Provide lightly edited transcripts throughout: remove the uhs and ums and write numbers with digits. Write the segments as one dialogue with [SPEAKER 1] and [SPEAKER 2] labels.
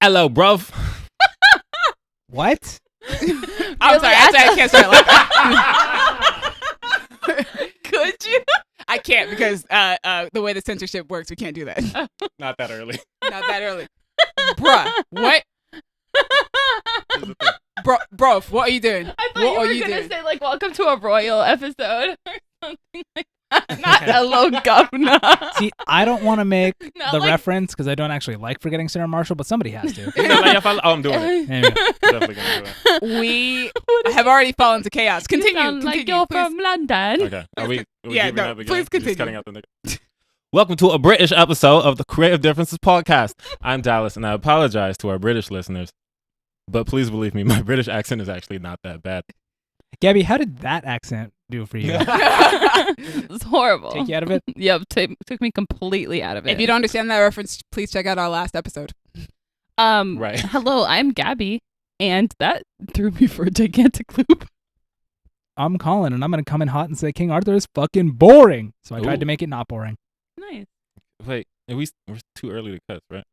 [SPEAKER 1] Hello, bruv.
[SPEAKER 2] What?
[SPEAKER 3] I'm sorry, I can't say it like that.
[SPEAKER 4] Could you?
[SPEAKER 3] I can't because the way the censorship works, we can't do that.
[SPEAKER 1] Not that early.
[SPEAKER 3] Not that early. Bruh, what? Bro, what are you doing?
[SPEAKER 4] I thought
[SPEAKER 3] What are
[SPEAKER 4] you were gonna
[SPEAKER 3] doing?
[SPEAKER 4] say like "Welcome to a royal episode" or something like that. Not "Hello, governor."
[SPEAKER 2] See, I don't want to make
[SPEAKER 4] Not
[SPEAKER 2] the
[SPEAKER 4] like-
[SPEAKER 2] reference because I don't actually like forgetting Sarah Marshall, but somebody has to.
[SPEAKER 1] I'm doing it.
[SPEAKER 2] Anyway,
[SPEAKER 1] Definitely gonna do it.
[SPEAKER 3] We have already fallen to chaos. Continue.
[SPEAKER 4] You sound like
[SPEAKER 3] continue,
[SPEAKER 4] you're
[SPEAKER 3] please.
[SPEAKER 4] from London.
[SPEAKER 1] Okay. Are we
[SPEAKER 3] Yeah,
[SPEAKER 1] giving
[SPEAKER 3] no,
[SPEAKER 1] up again?
[SPEAKER 3] please
[SPEAKER 1] You're just
[SPEAKER 3] continue.
[SPEAKER 1] cutting out the nigga. Welcome to a British episode of the Creative Differences podcast. I'm Dallas, and I apologize to our British listeners, but please believe me, my British accent is actually not that bad.
[SPEAKER 2] Gabby, how did that accent do for you?
[SPEAKER 4] It's horrible.
[SPEAKER 2] Take you out of it?
[SPEAKER 4] Yep, took me completely out of it.
[SPEAKER 3] If you don't understand that reference, please check out our last episode.
[SPEAKER 1] Right.
[SPEAKER 4] Hello, I'm Gabby, and that threw me for a gigantic loop.
[SPEAKER 2] I'm Colin, and I'm going to come in hot and say King Arthur is fucking boring. So I
[SPEAKER 1] Ooh.
[SPEAKER 2] tried to make it not boring.
[SPEAKER 4] Nice.
[SPEAKER 1] Wait, we're too early to cut, right?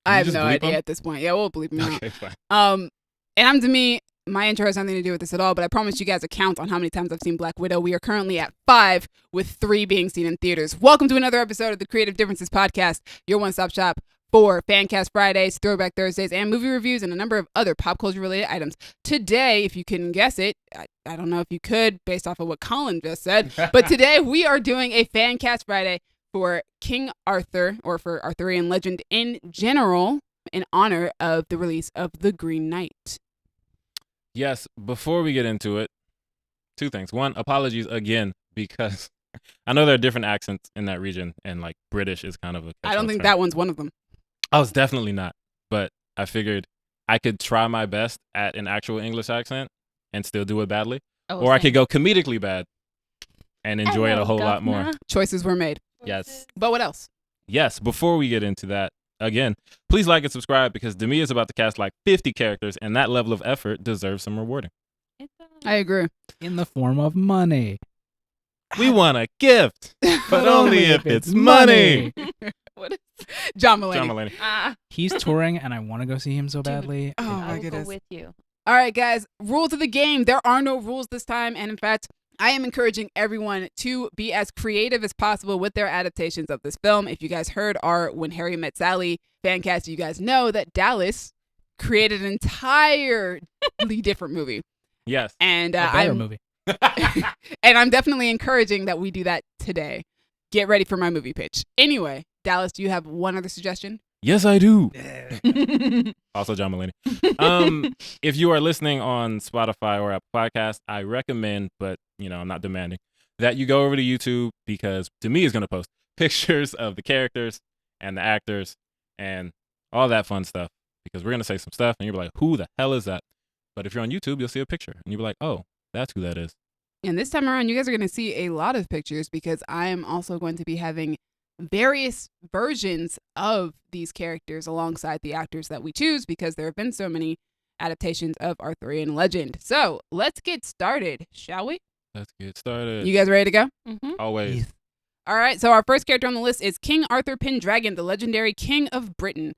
[SPEAKER 3] I have
[SPEAKER 1] just
[SPEAKER 3] no
[SPEAKER 1] bleep
[SPEAKER 3] idea
[SPEAKER 1] them?
[SPEAKER 3] at this point. Yeah, we'll believe me. Not.
[SPEAKER 1] Okay, fine.
[SPEAKER 3] And I'm Demi. My intro has nothing to do with this at all, but I promise you guys a count on how many times I've seen Black Widow. We are currently at 5, with 3 being seen in theaters. Welcome to another episode of the Creative Differences podcast, your one-stop shop for Fancast Fridays, Throwback Thursdays, and movie reviews, and a number of other pop culture-related items. Today, if you can guess it, I don't know if you could based off of what Colin just said, but today we are doing a Fancast Friday for King Arthur, or for Arthurian legend in general, in honor of the release of The Green Knight.
[SPEAKER 1] Yes, before we get into it, 2 things. 1, apologies again, because I know there are different accents in that region, and like British is kind of a
[SPEAKER 3] I don't think
[SPEAKER 1] term.
[SPEAKER 3] that one's one of them.
[SPEAKER 1] I was definitely not, but I figured I could try my best at an actual English accent and still do it badly, or I could go comedically bad and enjoy it a whole lot more.
[SPEAKER 3] Choices were made.
[SPEAKER 1] Yes.
[SPEAKER 3] But what else?
[SPEAKER 1] Yes, before we get into that, again, please like and subscribe because Demi is about to cast like 50 characters, and that level of effort deserves some rewarding.
[SPEAKER 3] I agree.
[SPEAKER 2] In the form of money.
[SPEAKER 1] We want a gift, but only if it's money.
[SPEAKER 4] What is
[SPEAKER 3] John Mulaney.
[SPEAKER 1] John Mulaney.
[SPEAKER 2] He's touring, and I want to go see him so badly.
[SPEAKER 3] Oh
[SPEAKER 4] I
[SPEAKER 3] my
[SPEAKER 4] will
[SPEAKER 3] goodness.
[SPEAKER 4] go with you.
[SPEAKER 3] All right, guys. Rules of the game. There are no rules this time. And in fact, I am encouraging everyone to be as creative as possible with their adaptations of this film. If you guys heard our When Harry Met Sally fancast, you guys know that Dallas created an entirely different movie.
[SPEAKER 1] Yes.
[SPEAKER 3] And
[SPEAKER 2] A better
[SPEAKER 3] I'm
[SPEAKER 2] movie.
[SPEAKER 3] and I'm definitely encouraging that we do that today. Get ready for my movie pitch. Anyway, Dallas, do you have one other suggestion?
[SPEAKER 1] Yes, I do. Also, John Mulaney. If you are listening on Spotify or Apple Podcasts, I recommend, but I'm not demanding, that you go over to YouTube because Demi is going to post pictures of the characters and the actors and all that fun stuff because we're going to say some stuff and you'll be like, who the hell is that? But if you're on YouTube, you'll see a picture and you'll be like, oh, that's who that is.
[SPEAKER 3] And this time around, you guys are going to see a lot of pictures because I am also going to be having various versions of these characters alongside the actors that we choose because there have been so many adaptations of Arthurian legend. So let's get started, shall we?
[SPEAKER 1] Let's get started.
[SPEAKER 3] You guys ready to go?
[SPEAKER 4] Mm-hmm.
[SPEAKER 1] Always.
[SPEAKER 3] All right, so our first character on the list is King Arthur Pendragon, the legendary king of Britain.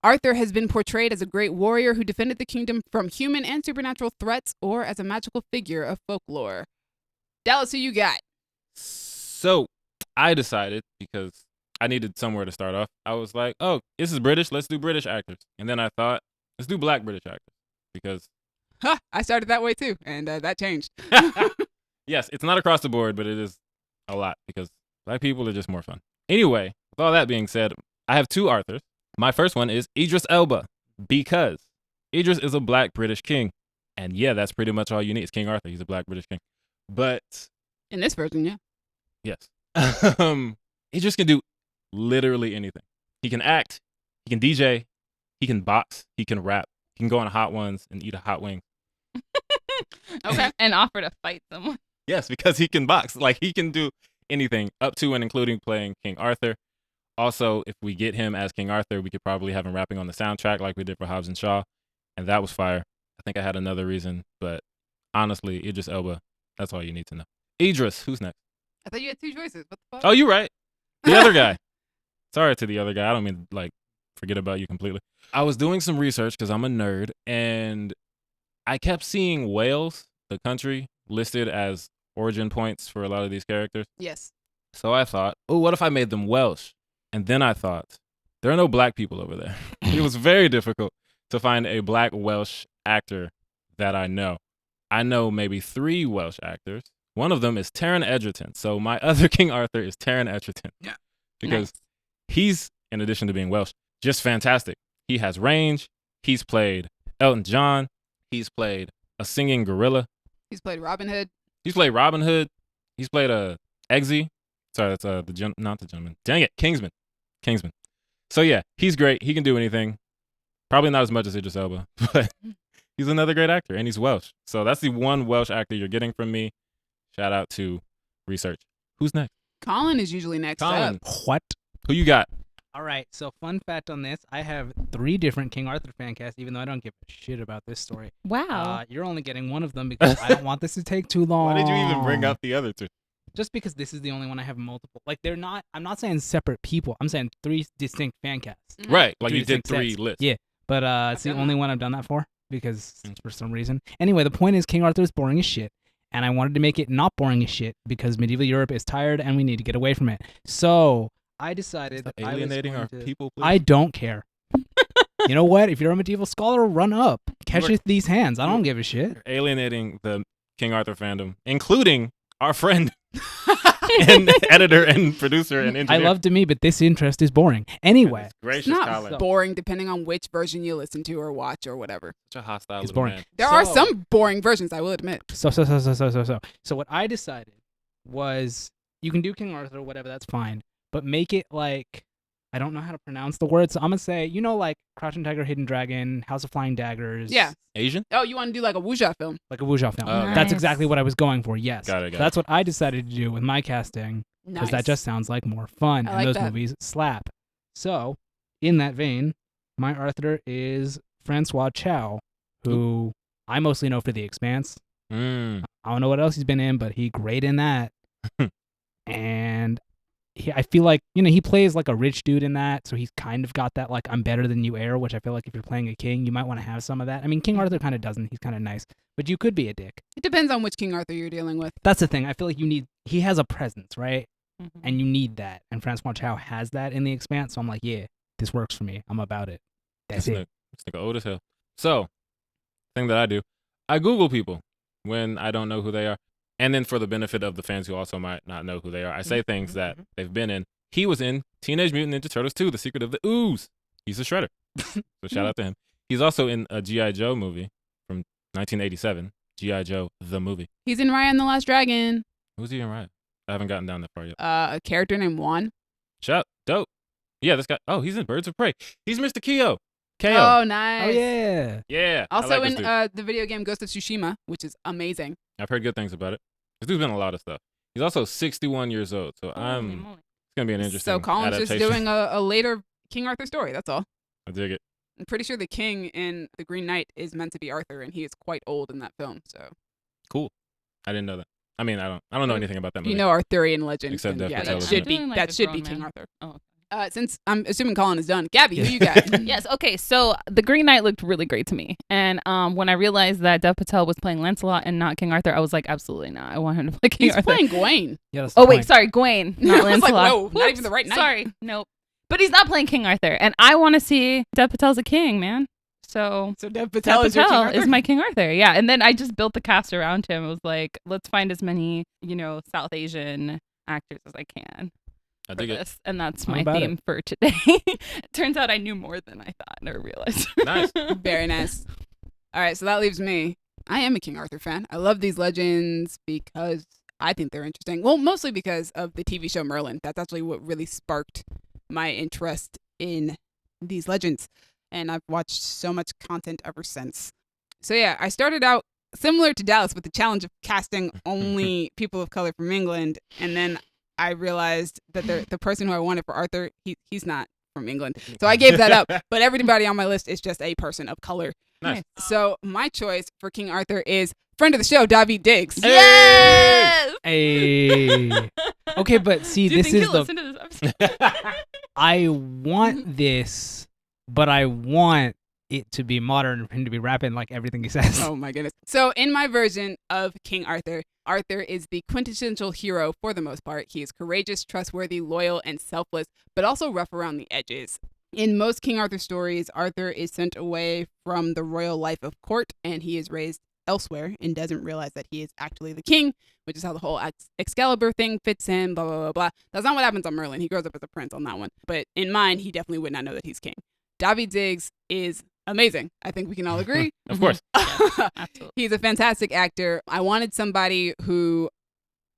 [SPEAKER 3] Arthur has been portrayed as a great warrior who defended the kingdom from human and supernatural threats or as a magical figure of folklore. Dallas, who you got?
[SPEAKER 1] So I decided because I needed somewhere to start off. I was like, oh, this is British. Let's do British actors. And then I thought, let's do Black British actors because,
[SPEAKER 3] Huh, I started that way too, and that changed.
[SPEAKER 1] yes, it's not across the board, but it is a lot because Black people are just more fun. Anyway, with all that being said, I have 2 Arthurs. My first one is Idris Elba because Idris is a Black British king. And yeah, that's pretty much all you need. It's King Arthur. He's a Black British king. But
[SPEAKER 3] In this version, yeah.
[SPEAKER 1] yes, Idris can do literally anything. He can act, he can DJ, he can box, he can rap, he can go on Hot Ones and eat a hot wing.
[SPEAKER 4] Okay. And offer to fight someone.
[SPEAKER 1] Yes, because he can box. Like, he can do anything up to and including playing King Arthur. Also, if we get him as King Arthur, we could probably have him rapping on the soundtrack like we did for Hobbs and Shaw. And that was fire. I think I had another reason, but honestly, Idris Elba, that's all you need to know. Idris, who's next?
[SPEAKER 3] I thought you had 2 choices. What the fuck?
[SPEAKER 1] Oh, you're right. The other guy. Sorry to the other guy. I don't mean like forget about you completely. I was doing some research because I'm a nerd, and I kept seeing Wales, the country, listed as origin points for a lot of these characters.
[SPEAKER 3] Yes.
[SPEAKER 1] So I thought, oh, what if I made them Welsh? And then I thought, there are no black people over there. It was very difficult to find a black Welsh actor that I know. I know maybe 3 Welsh actors. One of them is Taron Egerton. So my other King Arthur is Taron Egerton.
[SPEAKER 3] Yeah.
[SPEAKER 1] Because he's, in addition to being Welsh, just fantastic. He has range. He's played Elton John. He's played a singing gorilla.
[SPEAKER 3] He's played Robin Hood.
[SPEAKER 1] He's played Robin Hood. He's played Eggsy. Sorry, that's not the gentleman. Dang it, Kingsman. So yeah, he's great. He can do anything. Probably not as much as Idris Elba, but he's another great actor, and he's Welsh. So that's the one Welsh actor you're getting from me. Shout out to research. Who's next?
[SPEAKER 3] Colin is usually next
[SPEAKER 1] Colin.
[SPEAKER 3] up.
[SPEAKER 2] What?
[SPEAKER 1] Who you got?
[SPEAKER 2] All right, so fun fact on this, I have 3 different King Arthur fan casts, even though I don't give a shit about this story.
[SPEAKER 4] Wow.
[SPEAKER 2] You're only getting one of them because I don't want this to take too long.
[SPEAKER 1] Why did you even bring up the other 2?
[SPEAKER 2] Just because this is the only one I have multiple. Like, they're not, I'm not saying separate people. I'm saying 3 distinct fan casts.
[SPEAKER 1] Right, like
[SPEAKER 2] 3
[SPEAKER 1] you did
[SPEAKER 2] distinct
[SPEAKER 1] 3
[SPEAKER 2] sets.
[SPEAKER 1] lists.
[SPEAKER 2] Yeah, but it's the
[SPEAKER 3] done
[SPEAKER 2] only one I've done that for because for some reason. Anyway, the point is King Arthur is boring as shit. And I wanted to make it not boring as shit because medieval Europe is tired and we need to get away from it. So I decided that
[SPEAKER 1] Alienating our people, please.
[SPEAKER 2] I don't care. You know what? If you're a medieval scholar, run up. Catch these hands. I don't give a shit.
[SPEAKER 1] You're alienating the King Arthur fandom, including our friend and editor and producer and engineer.
[SPEAKER 2] I love to me, but this interest is boring. Anyway.
[SPEAKER 1] Gracious,
[SPEAKER 3] It's not
[SPEAKER 1] Colin.
[SPEAKER 3] boring depending on which version you listen to or watch or whatever.
[SPEAKER 1] Such a hostile
[SPEAKER 2] It's
[SPEAKER 1] little
[SPEAKER 2] boring.
[SPEAKER 1] man.
[SPEAKER 3] There are some boring versions, I will admit.
[SPEAKER 2] So what I decided was you can do King Arthur or whatever, that's fine. But make it like, I don't know how to pronounce the word, so I'm going to say, like Crouching Tiger, Hidden Dragon, House of Flying Daggers.
[SPEAKER 3] Yeah.
[SPEAKER 1] Asian?
[SPEAKER 3] Oh, you want to do like a wuxia film?
[SPEAKER 2] Like a wuxia film.
[SPEAKER 1] Oh, okay.
[SPEAKER 2] That's
[SPEAKER 4] Nice.
[SPEAKER 2] exactly what I was going for, yes.
[SPEAKER 1] Got it.
[SPEAKER 2] So that's what I decided to do with my casting. Because that just sounds like more fun,
[SPEAKER 3] I
[SPEAKER 2] and
[SPEAKER 3] like
[SPEAKER 2] those
[SPEAKER 3] that.
[SPEAKER 2] movies slap. So, in that vein, my Arthur is Francois Chow, who I mostly know for The Expanse.
[SPEAKER 1] Mm.
[SPEAKER 2] I don't know what else he's been in, but he's great in that. And I feel like, he plays like a rich dude in that, so he's kind of got that, like, I'm better than you air, which I feel like if you're playing a king, you might want to have some of that. I mean, King Arthur kind of doesn't. He's kind of nice. But you could be a dick.
[SPEAKER 3] It depends on which King Arthur you're dealing with.
[SPEAKER 2] That's the thing. I feel like he has a presence, right?
[SPEAKER 4] Mhm.
[SPEAKER 2] And you need that. And Francois Chow has that in The Expanse. So I'm like, yeah, this works for me. I'm about it. That's it.
[SPEAKER 1] It's like old as hell. So, thing that I do, I Google people when I don't know who they are. And then for the benefit of the fans who also might not know who they are, I say things that they've been in. He was in Teenage Mutant Ninja Turtles 2, The Secret of the Ooze. He's a shredder. So shout out to him. He's also in a G.I. Joe movie from 1987, G.I. Joe, the movie.
[SPEAKER 3] He's in Raya and the Last Dragon.
[SPEAKER 1] Who's he in right? I haven't gotten down that far yet.
[SPEAKER 3] A character named Juan.
[SPEAKER 1] Shout, dope. Yeah, this guy. Oh, he's in Birds of Prey. He's Mr. Keo.
[SPEAKER 3] Oh, nice.
[SPEAKER 2] Oh, yeah.
[SPEAKER 1] Yeah. I
[SPEAKER 3] Also
[SPEAKER 1] like this
[SPEAKER 3] in
[SPEAKER 1] dude.
[SPEAKER 3] the video game Ghost of Tsushima, which is amazing.
[SPEAKER 1] I've heard good things about it. This dude's been in a lot of stuff. He's also 61 years old, so
[SPEAKER 4] Holy moly.
[SPEAKER 1] it's gonna be an interesting
[SPEAKER 3] So Colin's just
[SPEAKER 1] adaptation.
[SPEAKER 3] doing a later King Arthur story. That's all.
[SPEAKER 1] I dig it.
[SPEAKER 3] I'm pretty sure the king in The Green Knight is meant to be Arthur, and he is quite old in that film. So
[SPEAKER 1] Cool. I didn't know that. I mean, I don't know anything about that movie.
[SPEAKER 3] you know Arthurian legend.
[SPEAKER 1] Except
[SPEAKER 3] and
[SPEAKER 1] Death
[SPEAKER 3] yeah,
[SPEAKER 1] Patel
[SPEAKER 3] that
[SPEAKER 1] is
[SPEAKER 3] should
[SPEAKER 1] in
[SPEAKER 3] be
[SPEAKER 4] it. Doing, like,
[SPEAKER 3] that
[SPEAKER 4] a
[SPEAKER 3] should be
[SPEAKER 4] grown
[SPEAKER 3] King
[SPEAKER 4] man.
[SPEAKER 3] Arthur.
[SPEAKER 4] Oh.
[SPEAKER 3] Since I'm assuming Colin is done, Gabby, who you got?
[SPEAKER 4] Yes. Okay. So the Green Knight looked really great to me, and when I realized that Dev Patel was playing Lancelot and not King Arthur, I was like, absolutely not. I want him to play King
[SPEAKER 3] He's
[SPEAKER 4] Arthur.
[SPEAKER 3] playing Gawain.
[SPEAKER 2] Yeah, that's the
[SPEAKER 4] Oh wait,
[SPEAKER 2] point.
[SPEAKER 4] sorry, Gawain,
[SPEAKER 3] I
[SPEAKER 4] not
[SPEAKER 3] was like,
[SPEAKER 4] Lancelot.
[SPEAKER 3] whoa, not even the right knight.
[SPEAKER 4] Sorry, nope. But he's not playing King Arthur, and I want to see Dev Patel's a king, man. So
[SPEAKER 3] So Dev Patel is your King
[SPEAKER 4] Patel
[SPEAKER 3] Arthur?
[SPEAKER 4] is my King Arthur, yeah. And then I just built the cast around him. It was like, let's find as many, South Asian actors as I can
[SPEAKER 1] I
[SPEAKER 4] for
[SPEAKER 1] dig it.
[SPEAKER 4] this, and that's
[SPEAKER 2] How
[SPEAKER 4] my
[SPEAKER 2] about
[SPEAKER 4] theme for today. Turns out I knew more than I thought or realized.
[SPEAKER 1] Nice.
[SPEAKER 3] Very nice. All right, so that leaves me. I am a King Arthur fan. I love these legends because I think they're interesting. Well, mostly because of the TV show Merlin. That's actually what really sparked my interest in these legends. And I've watched so much content ever since. So yeah, I started out similar to Dallas with the challenge of casting only people of color from England. And then I realized that the person who I wanted for Arthur, he's not from England. So I gave that up. But everybody on my list is just a person of color.
[SPEAKER 1] Nice.
[SPEAKER 3] So my choice for King Arthur is friend of the show, David Diggs.
[SPEAKER 4] Yes.
[SPEAKER 2] Hey. Okay, but see,
[SPEAKER 4] Do you
[SPEAKER 2] this
[SPEAKER 4] think
[SPEAKER 2] is
[SPEAKER 4] he'll
[SPEAKER 2] the.
[SPEAKER 4] listen to this episode?
[SPEAKER 2] I want this but I want it to be modern for him to be rapping like everything he says.
[SPEAKER 3] Oh my goodness. So in my version of King Arthur, Arthur is the quintessential hero for the most part. He is courageous, trustworthy, loyal, and selfless, but also rough around the edges. In most King Arthur stories, Arthur is sent away from the royal life of court and he is raised elsewhere and doesn't realize that he is actually the king, which is how the whole Excalibur thing fits in, blah, blah, blah, blah. That's not what happens on Merlin. He grows up as a prince on that one. But in mine, he definitely would not know that he's king. Daveed Diggs is amazing. I think we can all agree.
[SPEAKER 1] Of course.
[SPEAKER 4] Yes, absolutely.
[SPEAKER 3] He's a fantastic actor. I wanted somebody who,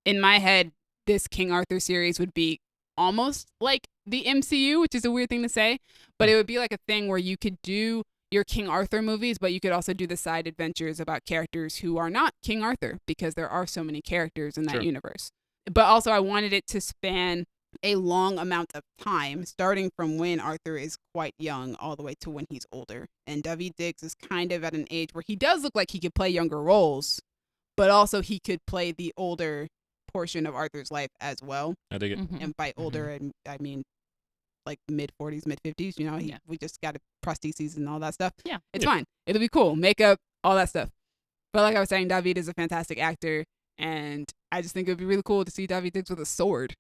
[SPEAKER 3] in my head, this King Arthur series would be almost like the MCU, which is a weird thing to say, but it would be like a thing where you could do your King Arthur movies, but you could also do the side adventures about characters who are not King Arthur because there are so many characters in that
[SPEAKER 1] Sure.
[SPEAKER 3] universe. But also I wanted it to span a long amount of time, starting from when Arthur is quite young all the way to when he's older. And Daveed Diggs is kind of at an age where he does look like he could play younger roles, but also he could play the older portion of Arthur's life as well.
[SPEAKER 1] I dig it.
[SPEAKER 4] Mhm.
[SPEAKER 3] And by older, and I mean like mid 40s, mid 50s. You know,
[SPEAKER 4] Yeah.
[SPEAKER 3] we just got prostheses and all that stuff.
[SPEAKER 4] Yeah.
[SPEAKER 3] It's fine. It'll be cool. Makeup, all that stuff. But like I was saying, Daveed is a fantastic actor, and I just think it would be really cool to see Daveed Diggs with a sword.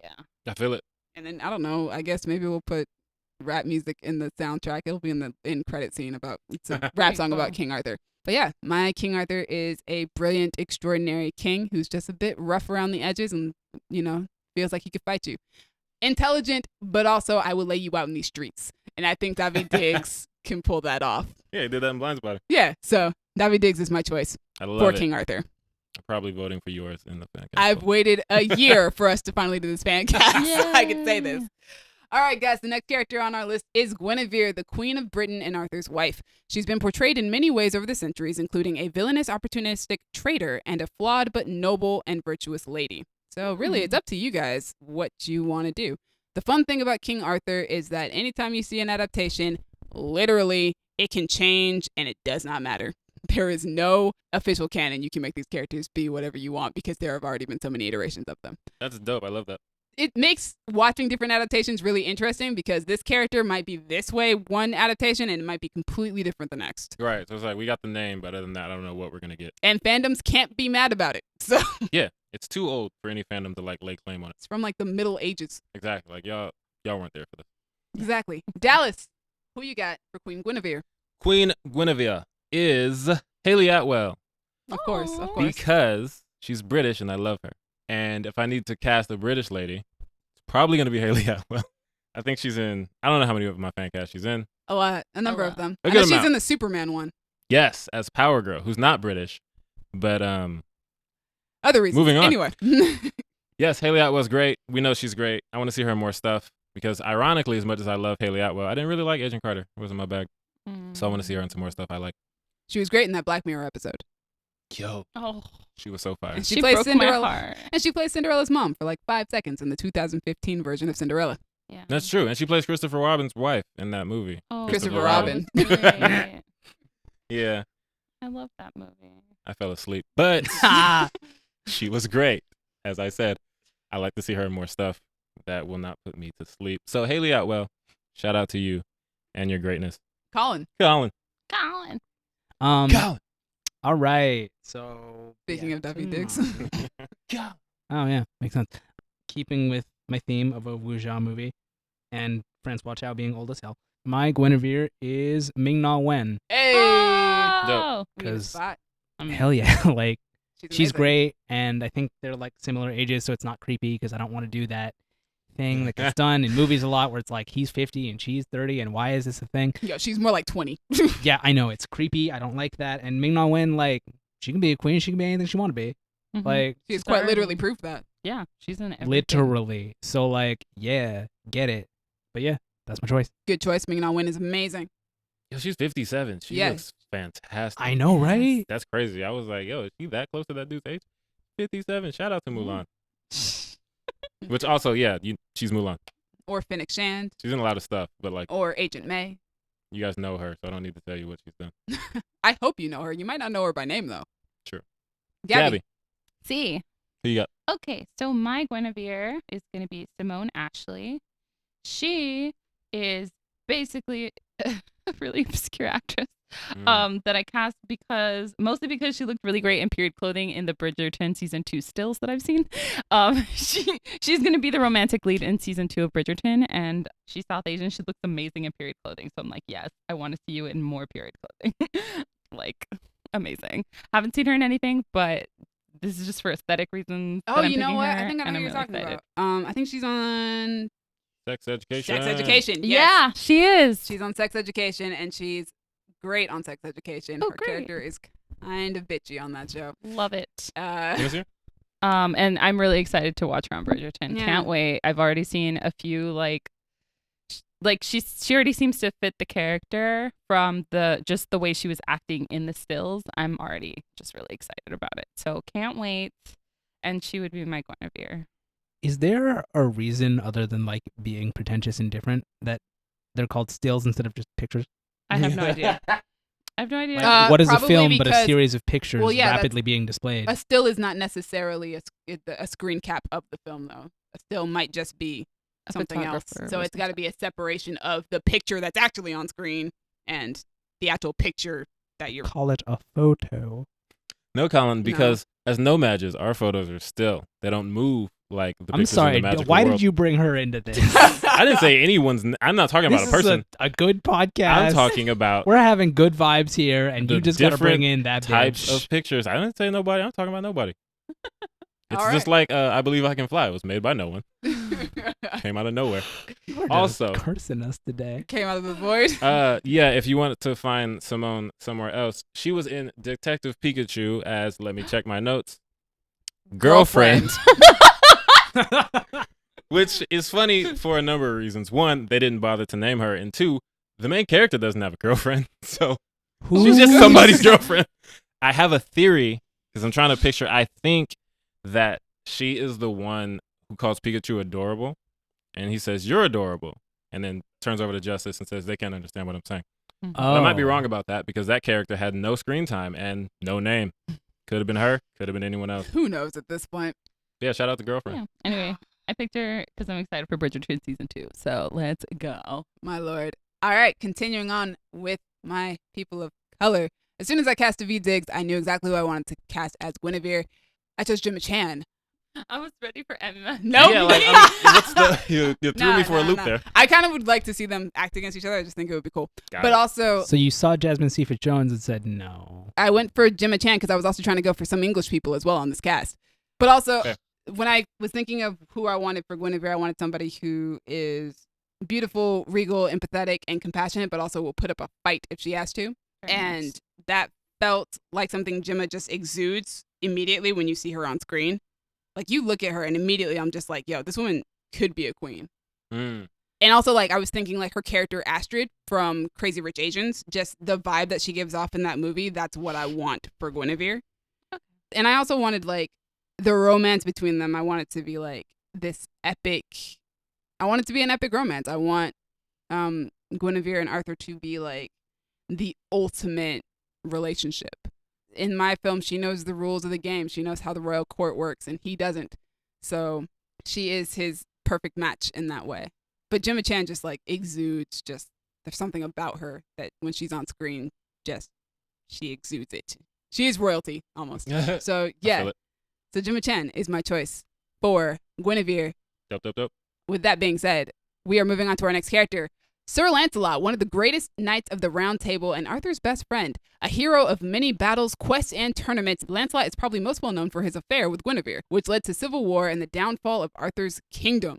[SPEAKER 4] Yeah.
[SPEAKER 1] I feel it.
[SPEAKER 3] And then I don't know. I guess maybe we'll put rap music in the soundtrack. It'll be in the end credit scene about it's a rap song about King Arthur. But yeah, my King Arthur is a brilliant, extraordinary king who's just a bit rough around the edges and, you know, feels like he could fight you. Intelligent, but also I will lay you out in these streets. And I think Daveed Diggs can pull that off.
[SPEAKER 1] Yeah, he did that in Blind Spotting.
[SPEAKER 3] Yeah, so Daveed Diggs is my choice
[SPEAKER 1] I love
[SPEAKER 3] for
[SPEAKER 1] it.
[SPEAKER 3] King Arthur.
[SPEAKER 1] I'm probably voting for yours in the fan.
[SPEAKER 3] I've waited a year for us to finally do this fan cast so I can say this. All right, guys, the next character on our list is Guinevere, the Queen of Britain and Arthur's wife. She's been portrayed in many ways over the centuries, including a villainous, opportunistic traitor and a flawed but noble and virtuous lady. So really, it's up to you guys what you want to do. The fun thing about King Arthur is that anytime you see an adaptation, literally, it can change and it does not matter. There is no official canon. You can make these characters be whatever you want because there have already been so many iterations of them.
[SPEAKER 1] That's dope. I love that.
[SPEAKER 3] It makes watching different adaptations really interesting because this character might be this way one adaptation and it might be completely different the next.
[SPEAKER 1] Right. So it's like we got the name, but other than that, I don't know what we're gonna get.
[SPEAKER 3] And fandoms can't be mad about it. So
[SPEAKER 1] Yeah, it's too old for any fandom to like lay claim on it.
[SPEAKER 3] it's from like the Middle Ages.
[SPEAKER 1] Exactly. Like y'all weren't there for this.
[SPEAKER 3] Exactly. Dallas, who you got for Queen Guinevere?
[SPEAKER 1] Queen Guinevere is Haley Atwell
[SPEAKER 3] Of course, of
[SPEAKER 4] Aw.
[SPEAKER 3] course.
[SPEAKER 1] because she's British and I love her. And if I need to cast a British lady, it's probably gonna be Haley Atwell. I think she's in. I don't know how many of my fan cast she's in.
[SPEAKER 3] A lot, a number of
[SPEAKER 4] lot.
[SPEAKER 3] them.
[SPEAKER 1] A
[SPEAKER 3] I
[SPEAKER 1] good
[SPEAKER 3] know she's
[SPEAKER 1] amount.
[SPEAKER 3] in the Superman one.
[SPEAKER 1] Yes, as Power Girl, who's not British, but
[SPEAKER 3] Other reasons.
[SPEAKER 1] Moving on.
[SPEAKER 3] Anyway.
[SPEAKER 1] yes, Haley Atwell's great. We know she's great. I want to see her in more stuff because, ironically, as much as I love Haley Atwell, I didn't really like Agent Carter. It wasn't my bag, so I want to see her in some more stuff I like.
[SPEAKER 3] She was great in that Black Mirror episode.
[SPEAKER 1] Yo,
[SPEAKER 4] Oh,
[SPEAKER 1] she was so fire.
[SPEAKER 3] And
[SPEAKER 4] she
[SPEAKER 3] she plays
[SPEAKER 4] broke
[SPEAKER 3] Cinderella.
[SPEAKER 4] my heart.
[SPEAKER 3] And she plays Cinderella's mom for like 5 seconds in the 2015 version of Cinderella.
[SPEAKER 4] Yeah.
[SPEAKER 1] That's true, and she plays Christopher Robin's wife in that movie.
[SPEAKER 4] Oh,
[SPEAKER 3] Christopher
[SPEAKER 4] that
[SPEAKER 3] Robin.
[SPEAKER 4] was great.
[SPEAKER 1] Yeah,
[SPEAKER 4] I love that movie.
[SPEAKER 1] I fell asleep, but she was great. As I said, I like to see her in more stuff that will not put me to sleep. So Haley Atwell, shout out to you and your greatness.
[SPEAKER 3] Colin,
[SPEAKER 1] Colin.
[SPEAKER 4] Colin.
[SPEAKER 1] Colin.
[SPEAKER 2] All right. So
[SPEAKER 3] speaking of Daveed Diggs.
[SPEAKER 1] Colin.
[SPEAKER 2] Oh yeah, makes sense. Keeping with my theme of a wuxia movie, and Francois Chow being old as hell, my Guinevere is Ming-Na Wen.
[SPEAKER 3] Hey!
[SPEAKER 4] Oh.
[SPEAKER 3] We need a
[SPEAKER 2] 'Cause-
[SPEAKER 3] spot.
[SPEAKER 2] Hell yeah, like she's
[SPEAKER 3] amazing.
[SPEAKER 2] great, and I think they're like similar ages, so it's not creepy because I don't want to do that thing that gets done in movies a lot, where it's like he's 50 and she's 30, and why is this a thing?
[SPEAKER 3] Yo, she's more like 20.
[SPEAKER 2] Yeah, I know it's creepy. I don't like that. And Ming-Na Wen, like she can be a queen, she can be anything she want to be.
[SPEAKER 4] Mhm.
[SPEAKER 2] Like
[SPEAKER 3] She's
[SPEAKER 4] She's
[SPEAKER 3] quite
[SPEAKER 4] very-
[SPEAKER 3] literally proved that.
[SPEAKER 4] Yeah, she's in everything.
[SPEAKER 2] literally. So like, yeah, get it. But yeah, that's my choice.
[SPEAKER 3] Good choice. Ming-Na Wen is amazing.
[SPEAKER 1] Yo, she's 57. She
[SPEAKER 3] Yeah.
[SPEAKER 1] looks fantastic.
[SPEAKER 2] I know, right?
[SPEAKER 1] That's crazy. I was like, yo, is she that close to that dude's age? 57. Shout out to Mulan. Which also, yeah, she's Mulan.
[SPEAKER 3] Or Fennec Shand.
[SPEAKER 1] She's in a lot of stuff, but like,
[SPEAKER 3] Or Agent May.
[SPEAKER 1] you guys know her, so I don't need to tell you what she's done.
[SPEAKER 3] I hope you know her. You might not know her by name, though.
[SPEAKER 1] Sure.
[SPEAKER 3] Gabby.
[SPEAKER 4] See.
[SPEAKER 1] Who you got?
[SPEAKER 4] Okay, so my Guinevere is going to be Simone Ashley. She is basically a really obscure actress
[SPEAKER 1] Mm.
[SPEAKER 4] that I cast mostly because she looked really great in period clothing in the Bridgerton season 2 stills that I've seen. She's gonna be the romantic lead in season 2 of Bridgerton, and she's South Asian. She looks amazing in period clothing, so I'm like, yes, I want to see you in more period clothing. Like, amazing. Haven't seen her in anything, but this is just for aesthetic reasons.
[SPEAKER 3] Oh,
[SPEAKER 4] that I'm
[SPEAKER 3] you know
[SPEAKER 4] picking
[SPEAKER 3] what?
[SPEAKER 4] her,
[SPEAKER 3] I think I know
[SPEAKER 4] and
[SPEAKER 3] what
[SPEAKER 4] I'm
[SPEAKER 3] you're
[SPEAKER 4] really
[SPEAKER 3] talking
[SPEAKER 4] excited.
[SPEAKER 3] about. I think she's on
[SPEAKER 1] Sex Education.
[SPEAKER 3] Sex Education. Yes.
[SPEAKER 4] Yeah, she is.
[SPEAKER 3] She's on Sex Education, and she's great on Sex Education.
[SPEAKER 4] Oh,
[SPEAKER 3] Her
[SPEAKER 4] great.
[SPEAKER 3] character is kind of bitchy on that show.
[SPEAKER 4] Love it.
[SPEAKER 1] Let me see her.
[SPEAKER 4] And I'm really excited to watch her on Bridgerton.
[SPEAKER 3] Yeah.
[SPEAKER 4] Can't wait. I've already seen a few like she already seems to fit the character from the way she was acting in the stills. I'm already just really excited about it. So can't wait. And she would be my Guinevere.
[SPEAKER 2] Is there a reason other than like being pretentious and different that they're called stills instead of just pictures?
[SPEAKER 4] I have no idea. I have no idea.
[SPEAKER 2] Like, what is a
[SPEAKER 3] probably
[SPEAKER 2] film but a
[SPEAKER 3] because-
[SPEAKER 2] series of pictures
[SPEAKER 3] Well, yeah,
[SPEAKER 2] rapidly being displayed?
[SPEAKER 3] A still is not necessarily a screen cap of the film, though. A still might just be
[SPEAKER 4] A
[SPEAKER 3] something else.
[SPEAKER 4] photographer
[SPEAKER 3] So
[SPEAKER 4] or
[SPEAKER 3] it's got to be a separation of the picture that's actually on screen and the actual picture that you're.
[SPEAKER 2] Call it a photo.
[SPEAKER 1] No, Colin, because as nomads, our photos are still. They don't move like the
[SPEAKER 2] I'm
[SPEAKER 1] pictures
[SPEAKER 2] sorry.
[SPEAKER 1] in the magical
[SPEAKER 2] Why
[SPEAKER 1] world.
[SPEAKER 2] did you bring her into this?
[SPEAKER 1] I didn't say anyone's. I'm not talking about
[SPEAKER 2] This
[SPEAKER 1] a person.
[SPEAKER 2] is a good podcast.
[SPEAKER 1] I'm talking about
[SPEAKER 2] We're having good vibes here, and
[SPEAKER 1] the
[SPEAKER 2] you just got to bring
[SPEAKER 1] different
[SPEAKER 2] in that
[SPEAKER 1] types
[SPEAKER 2] bitch.
[SPEAKER 1] of pictures. I didn't say nobody. I'm talking about nobody. It's
[SPEAKER 3] All
[SPEAKER 1] just like I Believe I Can Fly. It was made by no one. Came out of nowhere.
[SPEAKER 2] You are just
[SPEAKER 1] Also-
[SPEAKER 2] cursing us today.
[SPEAKER 3] Came out of the void.
[SPEAKER 1] Yeah, if you wanted to find Simone somewhere else, she was in Detective Pikachu as, let me check my notes, girlfriend. Which is funny for a number of reasons. One, they didn't bother to name her. And two, the main character doesn't have a girlfriend. So she's just somebody's girlfriend. I have a theory because I'm trying to picture. I think that she is the one who calls Pikachu adorable. And he says, "You're adorable." And then turns over to Justice and says, "They can't understand what I'm saying."
[SPEAKER 2] Oh.
[SPEAKER 1] But I might be wrong about that because that character had no screen time and no name. Could have been her. Could have been anyone else.
[SPEAKER 3] Who knows at this point?
[SPEAKER 1] Yeah, shout out to girlfriend.
[SPEAKER 4] Yeah. Anyway, I picked her because I'm excited for Bridgerton season 2. So let's go.
[SPEAKER 3] My lord. All right, continuing on with my people of color. As soon as I cast Daveed Diggs, I knew exactly who I wanted to cast as Guinevere. I chose Gemma Chan.
[SPEAKER 4] I was ready for Emma.
[SPEAKER 3] Nope.
[SPEAKER 1] Yeah, like, what's the? You threw me for a loop
[SPEAKER 3] Nah.
[SPEAKER 1] there.
[SPEAKER 3] I kind of would like to see them act against each other. I just think it would be cool.
[SPEAKER 1] Got
[SPEAKER 3] But
[SPEAKER 1] it.
[SPEAKER 3] also,
[SPEAKER 2] So you saw Jasmine Cephas Jones and said no.
[SPEAKER 3] I went for Gemma Chan because I was also trying to go for some English people as well on this cast. But also,
[SPEAKER 1] Fair.
[SPEAKER 3] when I was thinking of who I wanted for Guinevere, I wanted somebody who is beautiful, regal, empathetic, and compassionate, but also will put up a fight if she has to. And that felt like something Gemma just exudes immediately when you see her on screen. Like, you look at her and immediately I'm just like, yo, this woman could be a queen.
[SPEAKER 1] Mm.
[SPEAKER 3] And also, like, I was thinking, like, her character Astrid from Crazy Rich Asians, just the vibe that she gives off in that movie, that's what I want for Guinevere. And I also wanted, like, the romance between them. I want it to be, like, this epic... I want it to be an epic romance. I want Guinevere and Arthur to be, like, the ultimate relationship. In my film, she knows the rules of the game. She knows how the royal court works, and he doesn't. So she is his perfect match in that way. But Gemma Chan just like exudes there's something about her that when she's on screen, she exudes it. She is royalty almost. So
[SPEAKER 1] I
[SPEAKER 3] yeah.
[SPEAKER 1] feel it.
[SPEAKER 3] So Gemma Chan is my choice for Guinevere.
[SPEAKER 1] Dope.
[SPEAKER 3] With that being said, we are moving on to our next character. Sir Lancelot, one of the greatest knights of the Round Table and Arthur's best friend, a hero of many battles, quests, and tournaments, Lancelot is probably most well known for his affair with Guinevere, which led to civil war and the downfall of Arthur's kingdom.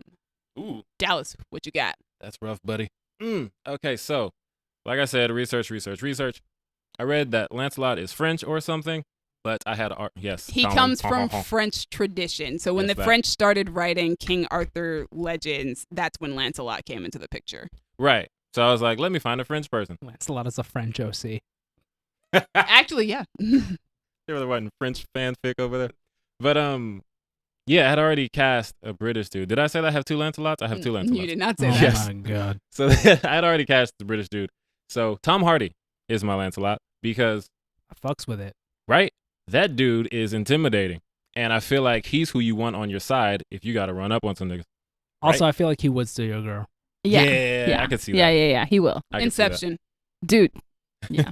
[SPEAKER 1] Ooh,
[SPEAKER 3] Dallas, what you got?
[SPEAKER 1] that's rough, buddy. Okay, so like I said, research. I read that Lancelot is French or something, but I had yes.
[SPEAKER 3] He
[SPEAKER 1] Colin.
[SPEAKER 3] comes from French tradition. So when
[SPEAKER 1] Yes,
[SPEAKER 3] the
[SPEAKER 1] that.
[SPEAKER 3] French started writing King Arthur legends, that's when Lancelot came into the picture.
[SPEAKER 1] Right. So I was like, let me find a French person.
[SPEAKER 2] Lancelot is a French OC.
[SPEAKER 3] Actually, yeah.
[SPEAKER 1] They were writing French fanfic over there. But yeah, I had already cast a British dude. Did I say that I have two Lancelots? I have two Lancelots.
[SPEAKER 3] You did not say
[SPEAKER 2] Oh
[SPEAKER 3] that.
[SPEAKER 1] Yes.
[SPEAKER 2] my god.
[SPEAKER 1] So I had already cast the British dude. So Tom Hardy is my Lancelot because,
[SPEAKER 2] I fucks with it.
[SPEAKER 1] right, that dude is intimidating. And I feel like he's who you want on your side if you got to run up on some niggas.
[SPEAKER 2] Also, I feel like he would steal your girl.
[SPEAKER 1] Yeah, I could see that.
[SPEAKER 4] Yeah. He will.
[SPEAKER 1] I could see that.
[SPEAKER 3] Inception.
[SPEAKER 4] Dude. Yeah.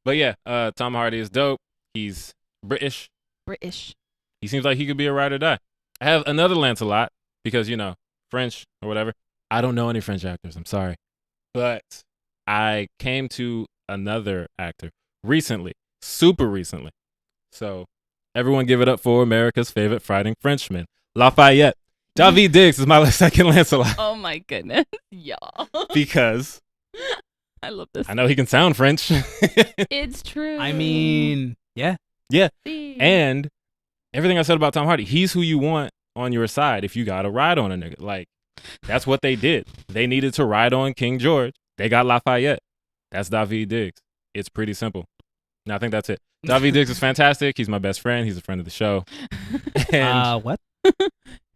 [SPEAKER 1] But yeah, Tom Hardy is dope. He's British. He seems like he could be a ride or die. I have another Lancelot because, French or whatever. I don't know any French actors. I'm sorry. But I came to another actor recently, super recently. So everyone give it up for America's favorite fighting Frenchman, Lafayette. David Diggs is my second Lancelot.
[SPEAKER 4] Oh my goodness. Y'all.
[SPEAKER 1] Because
[SPEAKER 4] I love this.
[SPEAKER 1] I know he can sound French.
[SPEAKER 4] It's true.
[SPEAKER 2] I mean, yeah.
[SPEAKER 1] Yeah.
[SPEAKER 4] See?
[SPEAKER 1] And everything I said about Tom Hardy, he's who you want on your side if you got to ride on a nigga. Like, that's what they did. They needed to ride on King George. They got Lafayette. That's David Diggs. It's pretty simple. And I think that's it. David Diggs is fantastic. He's my best friend. He's a friend of the show. And
[SPEAKER 2] What?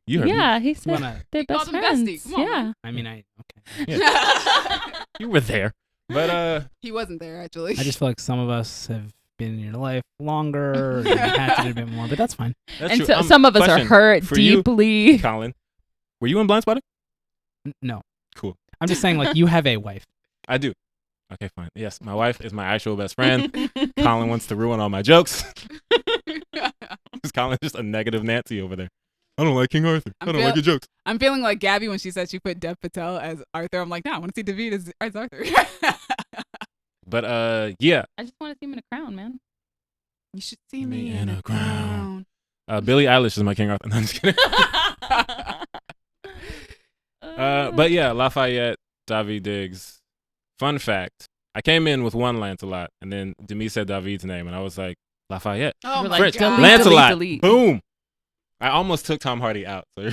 [SPEAKER 1] you heard me.
[SPEAKER 4] Yeah, he said they're
[SPEAKER 3] He called
[SPEAKER 4] best
[SPEAKER 3] them
[SPEAKER 4] friends.
[SPEAKER 3] besties. Come on,
[SPEAKER 4] Yeah.
[SPEAKER 3] man.
[SPEAKER 2] I mean, okay.
[SPEAKER 1] Yeah. You were there. But
[SPEAKER 3] He wasn't there, actually.
[SPEAKER 2] I just feel like some of us have been in your life longer and had to do a bit more, but that's fine.
[SPEAKER 1] that's
[SPEAKER 4] And
[SPEAKER 1] true.
[SPEAKER 4] so, some of us are
[SPEAKER 1] Question
[SPEAKER 4] hurt
[SPEAKER 1] for you,
[SPEAKER 4] deeply.
[SPEAKER 1] Colin, were you in Blindspotting?
[SPEAKER 2] No.
[SPEAKER 1] Cool.
[SPEAKER 2] I'm just saying, like, you have a wife.
[SPEAKER 1] I do. Okay, fine. Yes, my wife is my actual best friend. Colin wants to ruin all my jokes. Because Colin's just a negative Nancy over there. I don't like King Arthur. I don't like your jokes.
[SPEAKER 3] I'm feeling like Gabby when she said she put Dev Patel as Arthur. I'm like, no, I want to see David as Arthur.
[SPEAKER 1] But yeah.
[SPEAKER 4] I just want to see him in a crown, man.
[SPEAKER 3] You should see
[SPEAKER 1] Me
[SPEAKER 3] me
[SPEAKER 1] in
[SPEAKER 3] in
[SPEAKER 1] a
[SPEAKER 3] a
[SPEAKER 1] crown.
[SPEAKER 3] crown.
[SPEAKER 1] Billie Eilish is my King Arthur. No, I'm just kidding. But yeah, Lafayette, David Diggs. Fun fact: I came in with one Lancelot, and then Demi said David's name, and I was like, Lafayette,
[SPEAKER 3] Oh
[SPEAKER 4] We're
[SPEAKER 3] my
[SPEAKER 4] like,
[SPEAKER 1] French,
[SPEAKER 3] God.
[SPEAKER 1] Lancelot.
[SPEAKER 4] delete.
[SPEAKER 1] Boom. I almost took Tom Hardy out, so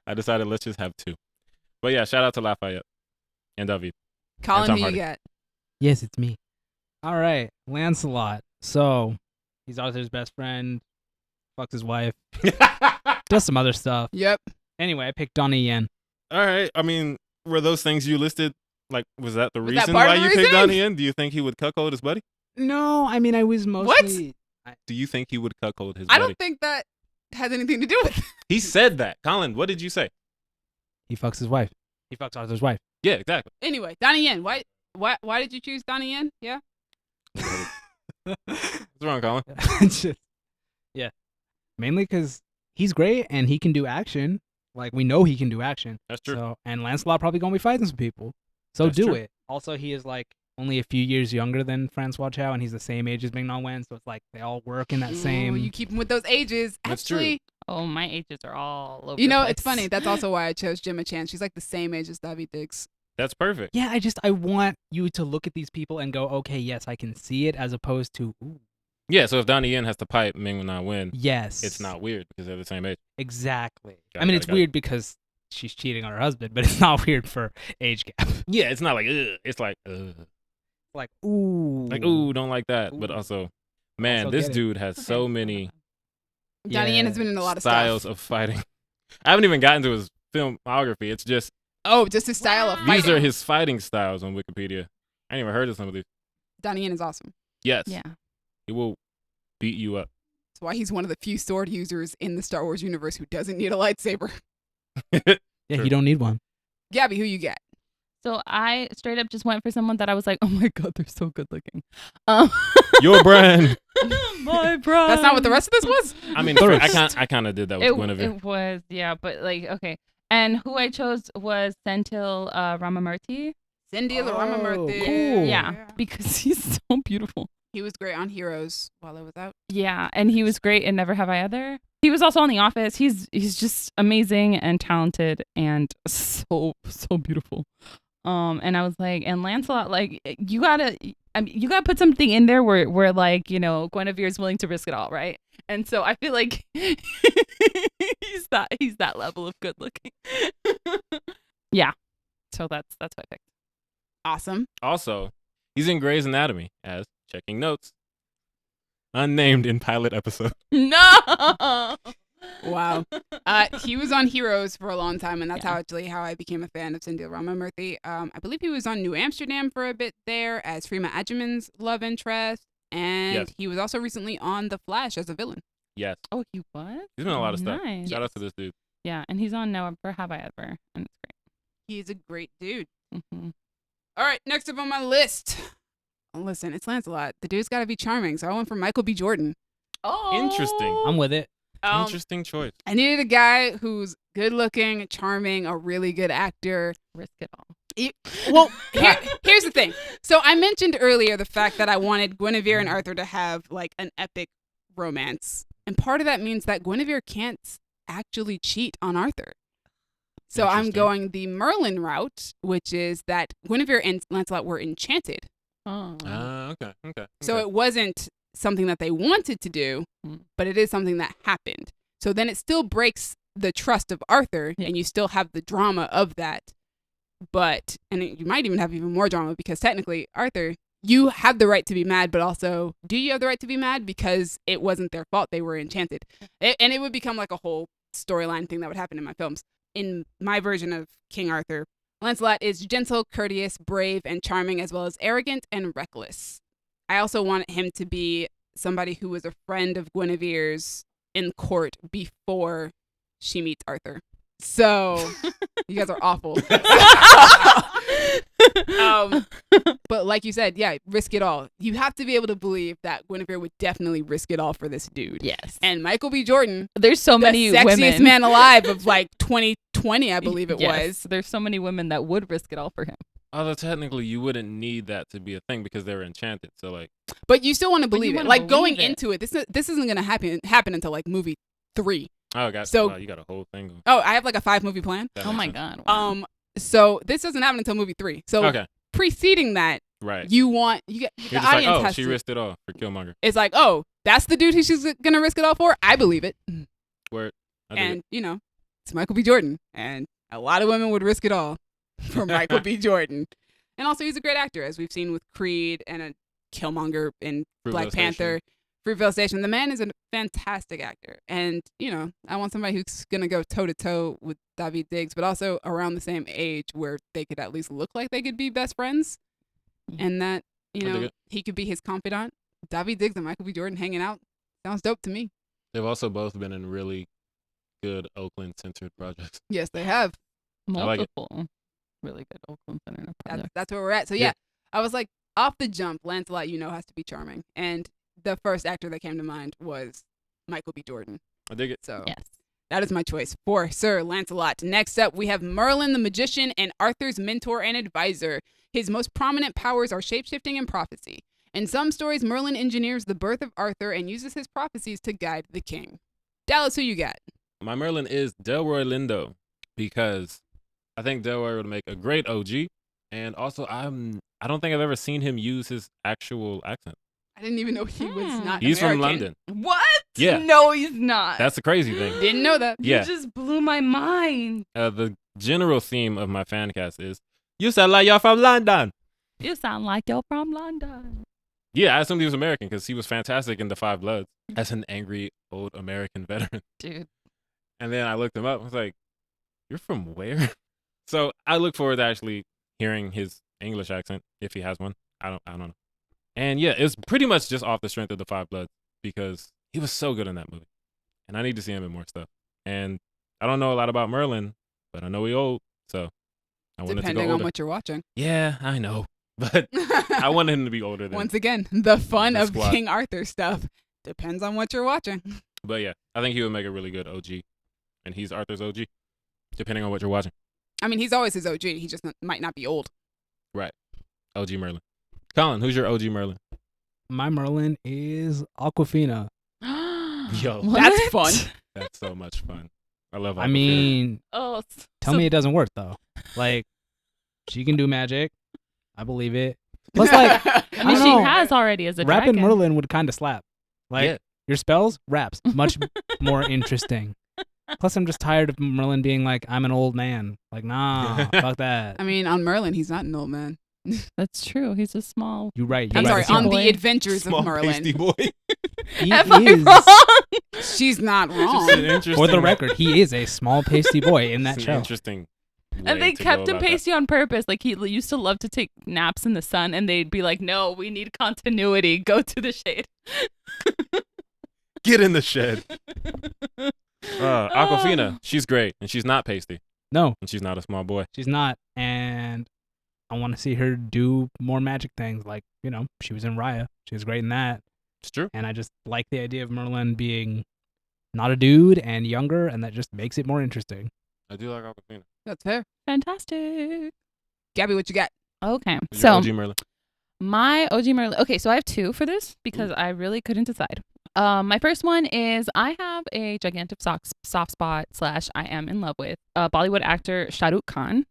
[SPEAKER 1] I decided let's just have two. But yeah, shout out to Lafayette and David.
[SPEAKER 3] Colin,
[SPEAKER 1] Tom
[SPEAKER 3] who
[SPEAKER 1] Hardy.
[SPEAKER 3] you got?
[SPEAKER 2] Yes, it's me. All right, Lancelot. So he's Arthur's best friend, fucks his wife, does some other stuff.
[SPEAKER 3] Yep.
[SPEAKER 2] Anyway, I picked Donnie Yen.
[SPEAKER 1] All right. I mean, were those things you listed? Like, was that the
[SPEAKER 3] Was that
[SPEAKER 1] reason
[SPEAKER 3] part
[SPEAKER 1] why
[SPEAKER 3] of the
[SPEAKER 1] you picked
[SPEAKER 3] reasoning?
[SPEAKER 1] Donnie in? Do you think he would cuckold his buddy?
[SPEAKER 2] No, I mean, I was mostly.
[SPEAKER 1] Do you think he would cuckold his
[SPEAKER 3] I
[SPEAKER 1] buddy?
[SPEAKER 3] don't think that has anything to do with it.
[SPEAKER 1] He said that. Colin, what did you say?
[SPEAKER 2] He fucks his wife. He fucks Arthur's wife.
[SPEAKER 1] Yeah, exactly.
[SPEAKER 3] Anyway, Donnie Yen. Why did you choose Donnie Yen? Yeah.
[SPEAKER 1] What's wrong, Colin?
[SPEAKER 2] Just, yeah. Mainly because he's great and he can do action. Like, we know he can do action.
[SPEAKER 1] That's true.
[SPEAKER 2] So, and Lancelot probably going to be fighting some people. So
[SPEAKER 1] That's
[SPEAKER 2] do
[SPEAKER 1] true.
[SPEAKER 2] it. Also, he is like only a few years younger than Francois Chow, and he's the same age as Ming-Na Wen. So it's like they all work in that
[SPEAKER 3] Ooh,
[SPEAKER 2] same.
[SPEAKER 3] You keep him with those ages.
[SPEAKER 1] That's true.
[SPEAKER 3] Actually,
[SPEAKER 4] Oh, my ages are all over.
[SPEAKER 3] you know,
[SPEAKER 4] the
[SPEAKER 3] it's
[SPEAKER 4] place.
[SPEAKER 3] funny. That's also why I chose Gemma Chan. She's like the same age as David Diggs.
[SPEAKER 1] That's perfect.
[SPEAKER 2] Yeah, I want you to look at these people and go, okay, yes, I can see it, as opposed to, ooh,
[SPEAKER 1] Yeah, so if Donnie Yen has to pipe Ming-Na Wen,
[SPEAKER 2] yes,
[SPEAKER 1] it's not weird because they're the same age.
[SPEAKER 2] exactly.
[SPEAKER 1] Got
[SPEAKER 2] I
[SPEAKER 1] it,
[SPEAKER 2] mean,
[SPEAKER 1] got
[SPEAKER 2] it's
[SPEAKER 1] it, got it.
[SPEAKER 2] weird because she's cheating on her husband, but it's not weird for age gap.
[SPEAKER 1] Yeah, it's not like, ugh. It's like, ugh.
[SPEAKER 2] Like, ooh,
[SPEAKER 1] Like, ooh, don't like that. But
[SPEAKER 2] Ooh.
[SPEAKER 1] also, man,
[SPEAKER 2] Also
[SPEAKER 1] this
[SPEAKER 2] get it.
[SPEAKER 1] dude has so many
[SPEAKER 3] Donnie Yen
[SPEAKER 2] Yeah.
[SPEAKER 3] has been in a lot of
[SPEAKER 1] styles
[SPEAKER 3] stuff.
[SPEAKER 1] of fighting. I haven't even gotten to his filmography. It's just,
[SPEAKER 3] Oh, just his style of fighting.
[SPEAKER 1] these are his fighting styles on Wikipedia. I ain't even heard of some of these.
[SPEAKER 3] Donnie Yen is awesome.
[SPEAKER 1] Yes,
[SPEAKER 4] Yeah.
[SPEAKER 1] he will beat you up.
[SPEAKER 3] That's why he's one of the few sword users in the Star Wars universe who doesn't need a lightsaber.
[SPEAKER 2] Yeah,
[SPEAKER 1] True.
[SPEAKER 2] you don't need one.
[SPEAKER 3] Gabby, who you got?
[SPEAKER 4] So I straight up just went for someone that I was like, oh my god, they're so good looking.
[SPEAKER 1] Your brand.
[SPEAKER 4] My brand.
[SPEAKER 3] That's not what the rest of this was?
[SPEAKER 1] I mean, I kind of did that with Guinevere.
[SPEAKER 4] It was, yeah, but like, okay. And who I chose was Senthil Ramamurthy.
[SPEAKER 3] Cindy
[SPEAKER 2] Oh,
[SPEAKER 3] Ramamurthy.
[SPEAKER 2] cool.
[SPEAKER 4] Yeah, because he's so beautiful.
[SPEAKER 3] He was great on Heroes while I was out.
[SPEAKER 4] Yeah, and he was great in Never Have I Ever. He was also on The Office. He's just amazing and talented and so beautiful. And I was like, and Lancelot, like, you gotta put something in there where like, you know, Guinevere's willing to risk it all, right? And so I feel like he's that level of good looking. Yeah. So that's what I picked.
[SPEAKER 3] Awesome.
[SPEAKER 1] Also, he's in Grey's Anatomy as checking notes. Unnamed in pilot episode.
[SPEAKER 4] No.
[SPEAKER 3] Wow. He was on Heroes for a long time, and that's how I became a fan of Cindy Ramamurthy. I believe he was on New Amsterdam for a bit there as Freema Agyeman's love interest, and
[SPEAKER 1] Yes.
[SPEAKER 3] he was also recently on The Flash as a villain.
[SPEAKER 1] Yes.
[SPEAKER 4] Oh, he was?
[SPEAKER 1] He's been in a lot of stuff.
[SPEAKER 4] Nice.
[SPEAKER 1] Shout out to this dude.
[SPEAKER 4] Yeah, and he's on Never Have I Ever, and it's great.
[SPEAKER 3] He's a great dude.
[SPEAKER 4] Mm-hmm.
[SPEAKER 3] All right, next up on my list. Listen, it's Lancelot. The dude's got to be charming, so I went for Michael B. Jordan.
[SPEAKER 4] Oh,
[SPEAKER 1] Interesting.
[SPEAKER 2] I'm with it.
[SPEAKER 1] Interesting choice.
[SPEAKER 3] I needed a guy who's good looking, charming, a really good actor.
[SPEAKER 4] Risk it all.
[SPEAKER 3] Well, here's the thing. So I mentioned earlier the fact that I wanted Guinevere and Arthur to have like an epic romance. And part of that means that Guinevere can't actually cheat on Arthur. So I'm
[SPEAKER 1] Interesting.
[SPEAKER 3] going the Merlin route, which is that Guinevere and Lancelot were enchanted.
[SPEAKER 4] Oh.
[SPEAKER 1] Okay.
[SPEAKER 3] So it wasn't something that they wanted to do, but it is something that happened. So then it still breaks the trust of Arthur, and you still have the drama of that. But, and you might even have even more drama because technically, Arthur, you have the right to be mad, but also, do you have the right to be mad? Because it wasn't their fault. They were enchanted. And it would become like a whole storyline thing that would happen in my films. In my version of King Arthur, Lancelot is gentle, courteous, brave, and charming, as well as arrogant and reckless. I also want him to be somebody who was a friend of Guinevere's in court before she meets Arthur. So, you guys are awful. But like you said, yeah, risk it all. You have to be able to believe that Guinevere would definitely risk it all for this dude.
[SPEAKER 4] Yes.
[SPEAKER 3] And Michael B. Jordan,
[SPEAKER 4] There's so many
[SPEAKER 3] the sexiest
[SPEAKER 4] women.
[SPEAKER 3] man alive of like 2020, I believe it was.
[SPEAKER 4] There's so many women that would risk it all for him.
[SPEAKER 1] Although technically you wouldn't need that to be a thing because they were enchanted. So like,
[SPEAKER 3] But you still want to
[SPEAKER 4] But you
[SPEAKER 3] believe it.
[SPEAKER 4] wanna
[SPEAKER 3] Like going
[SPEAKER 4] believe it.
[SPEAKER 3] into it, this isn't going to happen until like movie 3.
[SPEAKER 1] oh, God,
[SPEAKER 3] So-
[SPEAKER 1] wow, you got a whole thing. Going.
[SPEAKER 3] Oh, I have like a 5-movie plan.
[SPEAKER 1] That
[SPEAKER 4] Oh
[SPEAKER 1] makes
[SPEAKER 4] my
[SPEAKER 1] sense.
[SPEAKER 4] God. Wow.
[SPEAKER 3] So this doesn't happen until movie 3. So
[SPEAKER 1] Okay,
[SPEAKER 3] preceding that,
[SPEAKER 1] right.
[SPEAKER 3] you get
[SPEAKER 1] You're
[SPEAKER 3] the
[SPEAKER 1] just like,
[SPEAKER 3] audience
[SPEAKER 1] oh,
[SPEAKER 3] has
[SPEAKER 1] she
[SPEAKER 3] to.
[SPEAKER 1] risked it all for Killmonger.
[SPEAKER 3] It's like, oh, that's the dude who she's gonna risk it all for. I believe it.
[SPEAKER 1] Word. I dig
[SPEAKER 3] And you know, it's Michael B. Jordan, and a lot of women would risk it all for Michael B. Jordan. And also, he's a great actor, as we've seen with Creed and a Killmonger in
[SPEAKER 1] Fruitvale
[SPEAKER 3] Black
[SPEAKER 1] Station.
[SPEAKER 3] Panther. Fruitvale Station. The man is a fantastic actor, and you know, I want somebody who's gonna go toe to toe with David Diggs, but also around the same age where they could at least look like they could be best friends, and that
[SPEAKER 1] I dig it.
[SPEAKER 3] he could be his confidant. David Diggs and Michael B. Jordan hanging out sounds dope to me.
[SPEAKER 1] They've also both been in really good Oakland-centered projects.
[SPEAKER 3] Yes, they have.
[SPEAKER 1] I like it.
[SPEAKER 4] Multiple really good Oakland Center projects.
[SPEAKER 3] That's where we're at. So yeah, I was like, off the jump, Lancelot, has to be charming, and the first actor that came to mind was Michael B. Jordan.
[SPEAKER 1] I dig it.
[SPEAKER 3] So
[SPEAKER 4] Yes.
[SPEAKER 3] that is my choice for Sir Lancelot. Next up, we have Merlin the magician and Arthur's mentor and advisor. His most prominent powers are shapeshifting and prophecy. In some stories, Merlin engineers the birth of Arthur and uses his prophecies to guide the king. Dallas, who you got?
[SPEAKER 1] My Merlin is Delroy Lindo because I think Delroy would make a great OG, and also I don't think I've ever seen him use his actual accent.
[SPEAKER 3] I didn't even know he was not
[SPEAKER 1] He's from
[SPEAKER 3] American.
[SPEAKER 1] London.
[SPEAKER 4] What?
[SPEAKER 1] Yeah.
[SPEAKER 4] No, he's not.
[SPEAKER 1] That's the crazy thing.
[SPEAKER 3] Didn't know that.
[SPEAKER 1] Yeah.
[SPEAKER 4] You just blew my mind.
[SPEAKER 1] The general theme of my Fancast is, you sound like you're from London.
[SPEAKER 4] You sound like you're from London.
[SPEAKER 1] Yeah, I assumed he was American because he was fantastic in The Five Bloods as an angry old American veteran.
[SPEAKER 4] Dude.
[SPEAKER 1] And then I looked him up. I was like, you're from where? So I look forward to actually hearing his English accent if he has one. I don't know. And yeah, it's pretty much just off the strength of The Five Bloods because he was so good in that movie. And I need to see him in more stuff. And I don't know a lot about Merlin, but I know he old. So I wanted to go
[SPEAKER 3] Depending on
[SPEAKER 1] older.
[SPEAKER 3] what you're watching.
[SPEAKER 1] Yeah, I know. But I wanted him to be older than.
[SPEAKER 3] Once again, the fun
[SPEAKER 1] the
[SPEAKER 3] of
[SPEAKER 1] squad.
[SPEAKER 3] King Arthur stuff depends on what you're watching.
[SPEAKER 1] But yeah, I think he would make a really good OG. And he's Arthur's OG, depending on what you're watching.
[SPEAKER 3] I mean, he's always his OG. He just might not be old.
[SPEAKER 1] Right. OG Merlin. Colin, who's your OG Merlin?
[SPEAKER 2] My Merlin is Aquafina.
[SPEAKER 1] Yo.
[SPEAKER 3] That's fun.
[SPEAKER 1] That's so much fun. I love
[SPEAKER 2] I
[SPEAKER 1] Aquafina.
[SPEAKER 2] mean,
[SPEAKER 4] Oh,
[SPEAKER 2] tell me it doesn't work though. Like, she can do magic. I believe it. Plus, like,
[SPEAKER 4] I
[SPEAKER 2] I
[SPEAKER 4] mean,
[SPEAKER 2] don't
[SPEAKER 4] she
[SPEAKER 2] know.
[SPEAKER 4] has already as a
[SPEAKER 2] rapping
[SPEAKER 4] dragon.
[SPEAKER 2] Merlin would kind of slap. Like,
[SPEAKER 1] Yeah.
[SPEAKER 2] your spells, raps, much more interesting. Plus, I'm just tired of Merlin being like, I'm an old man. Like, nah, fuck that.
[SPEAKER 3] I mean, on Merlin, he's not an old man.
[SPEAKER 4] That's true. He's a small.
[SPEAKER 2] You're right.
[SPEAKER 3] I'm
[SPEAKER 2] You're
[SPEAKER 3] sorry,
[SPEAKER 2] right.
[SPEAKER 3] on
[SPEAKER 4] boy.
[SPEAKER 3] the adventures
[SPEAKER 1] Small
[SPEAKER 3] of Merlin.
[SPEAKER 1] pasty boy.
[SPEAKER 2] He
[SPEAKER 4] Am I
[SPEAKER 2] is,
[SPEAKER 4] wrong?
[SPEAKER 3] She's not
[SPEAKER 1] Just an
[SPEAKER 3] wrong.
[SPEAKER 1] interesting,
[SPEAKER 2] for the record, he is a small pasty boy in that
[SPEAKER 1] it's an
[SPEAKER 2] show.
[SPEAKER 1] interesting.
[SPEAKER 4] And
[SPEAKER 1] way
[SPEAKER 4] they
[SPEAKER 1] to
[SPEAKER 4] kept
[SPEAKER 1] go
[SPEAKER 4] him
[SPEAKER 1] about that.
[SPEAKER 4] pasty on purpose. Like, he used to love to take naps in the sun, and they'd be like, no, we need continuity. Go to the shade.
[SPEAKER 1] Get in the shed. Aquafina, she's great, and she's not pasty.
[SPEAKER 2] No,
[SPEAKER 1] And she's not a small boy.
[SPEAKER 2] she's not. And I want to see her do more magic things. Like, she was in Raya. She was great in that.
[SPEAKER 1] It's true.
[SPEAKER 2] And I just like the idea of Merlin being not a dude and younger, and that just makes it more interesting.
[SPEAKER 1] I do like Aquafina.
[SPEAKER 3] That's fair.
[SPEAKER 4] Fantastic.
[SPEAKER 3] Gabby, what you got?
[SPEAKER 4] Okay.
[SPEAKER 1] Who's
[SPEAKER 4] So
[SPEAKER 1] your OG Merlin?
[SPEAKER 4] my OG Merlin. Okay, so I have two for this because I really couldn't decide. My first one is I have a gigantic soft spot / I am in love with Bollywood actor Shah Rukh Khan.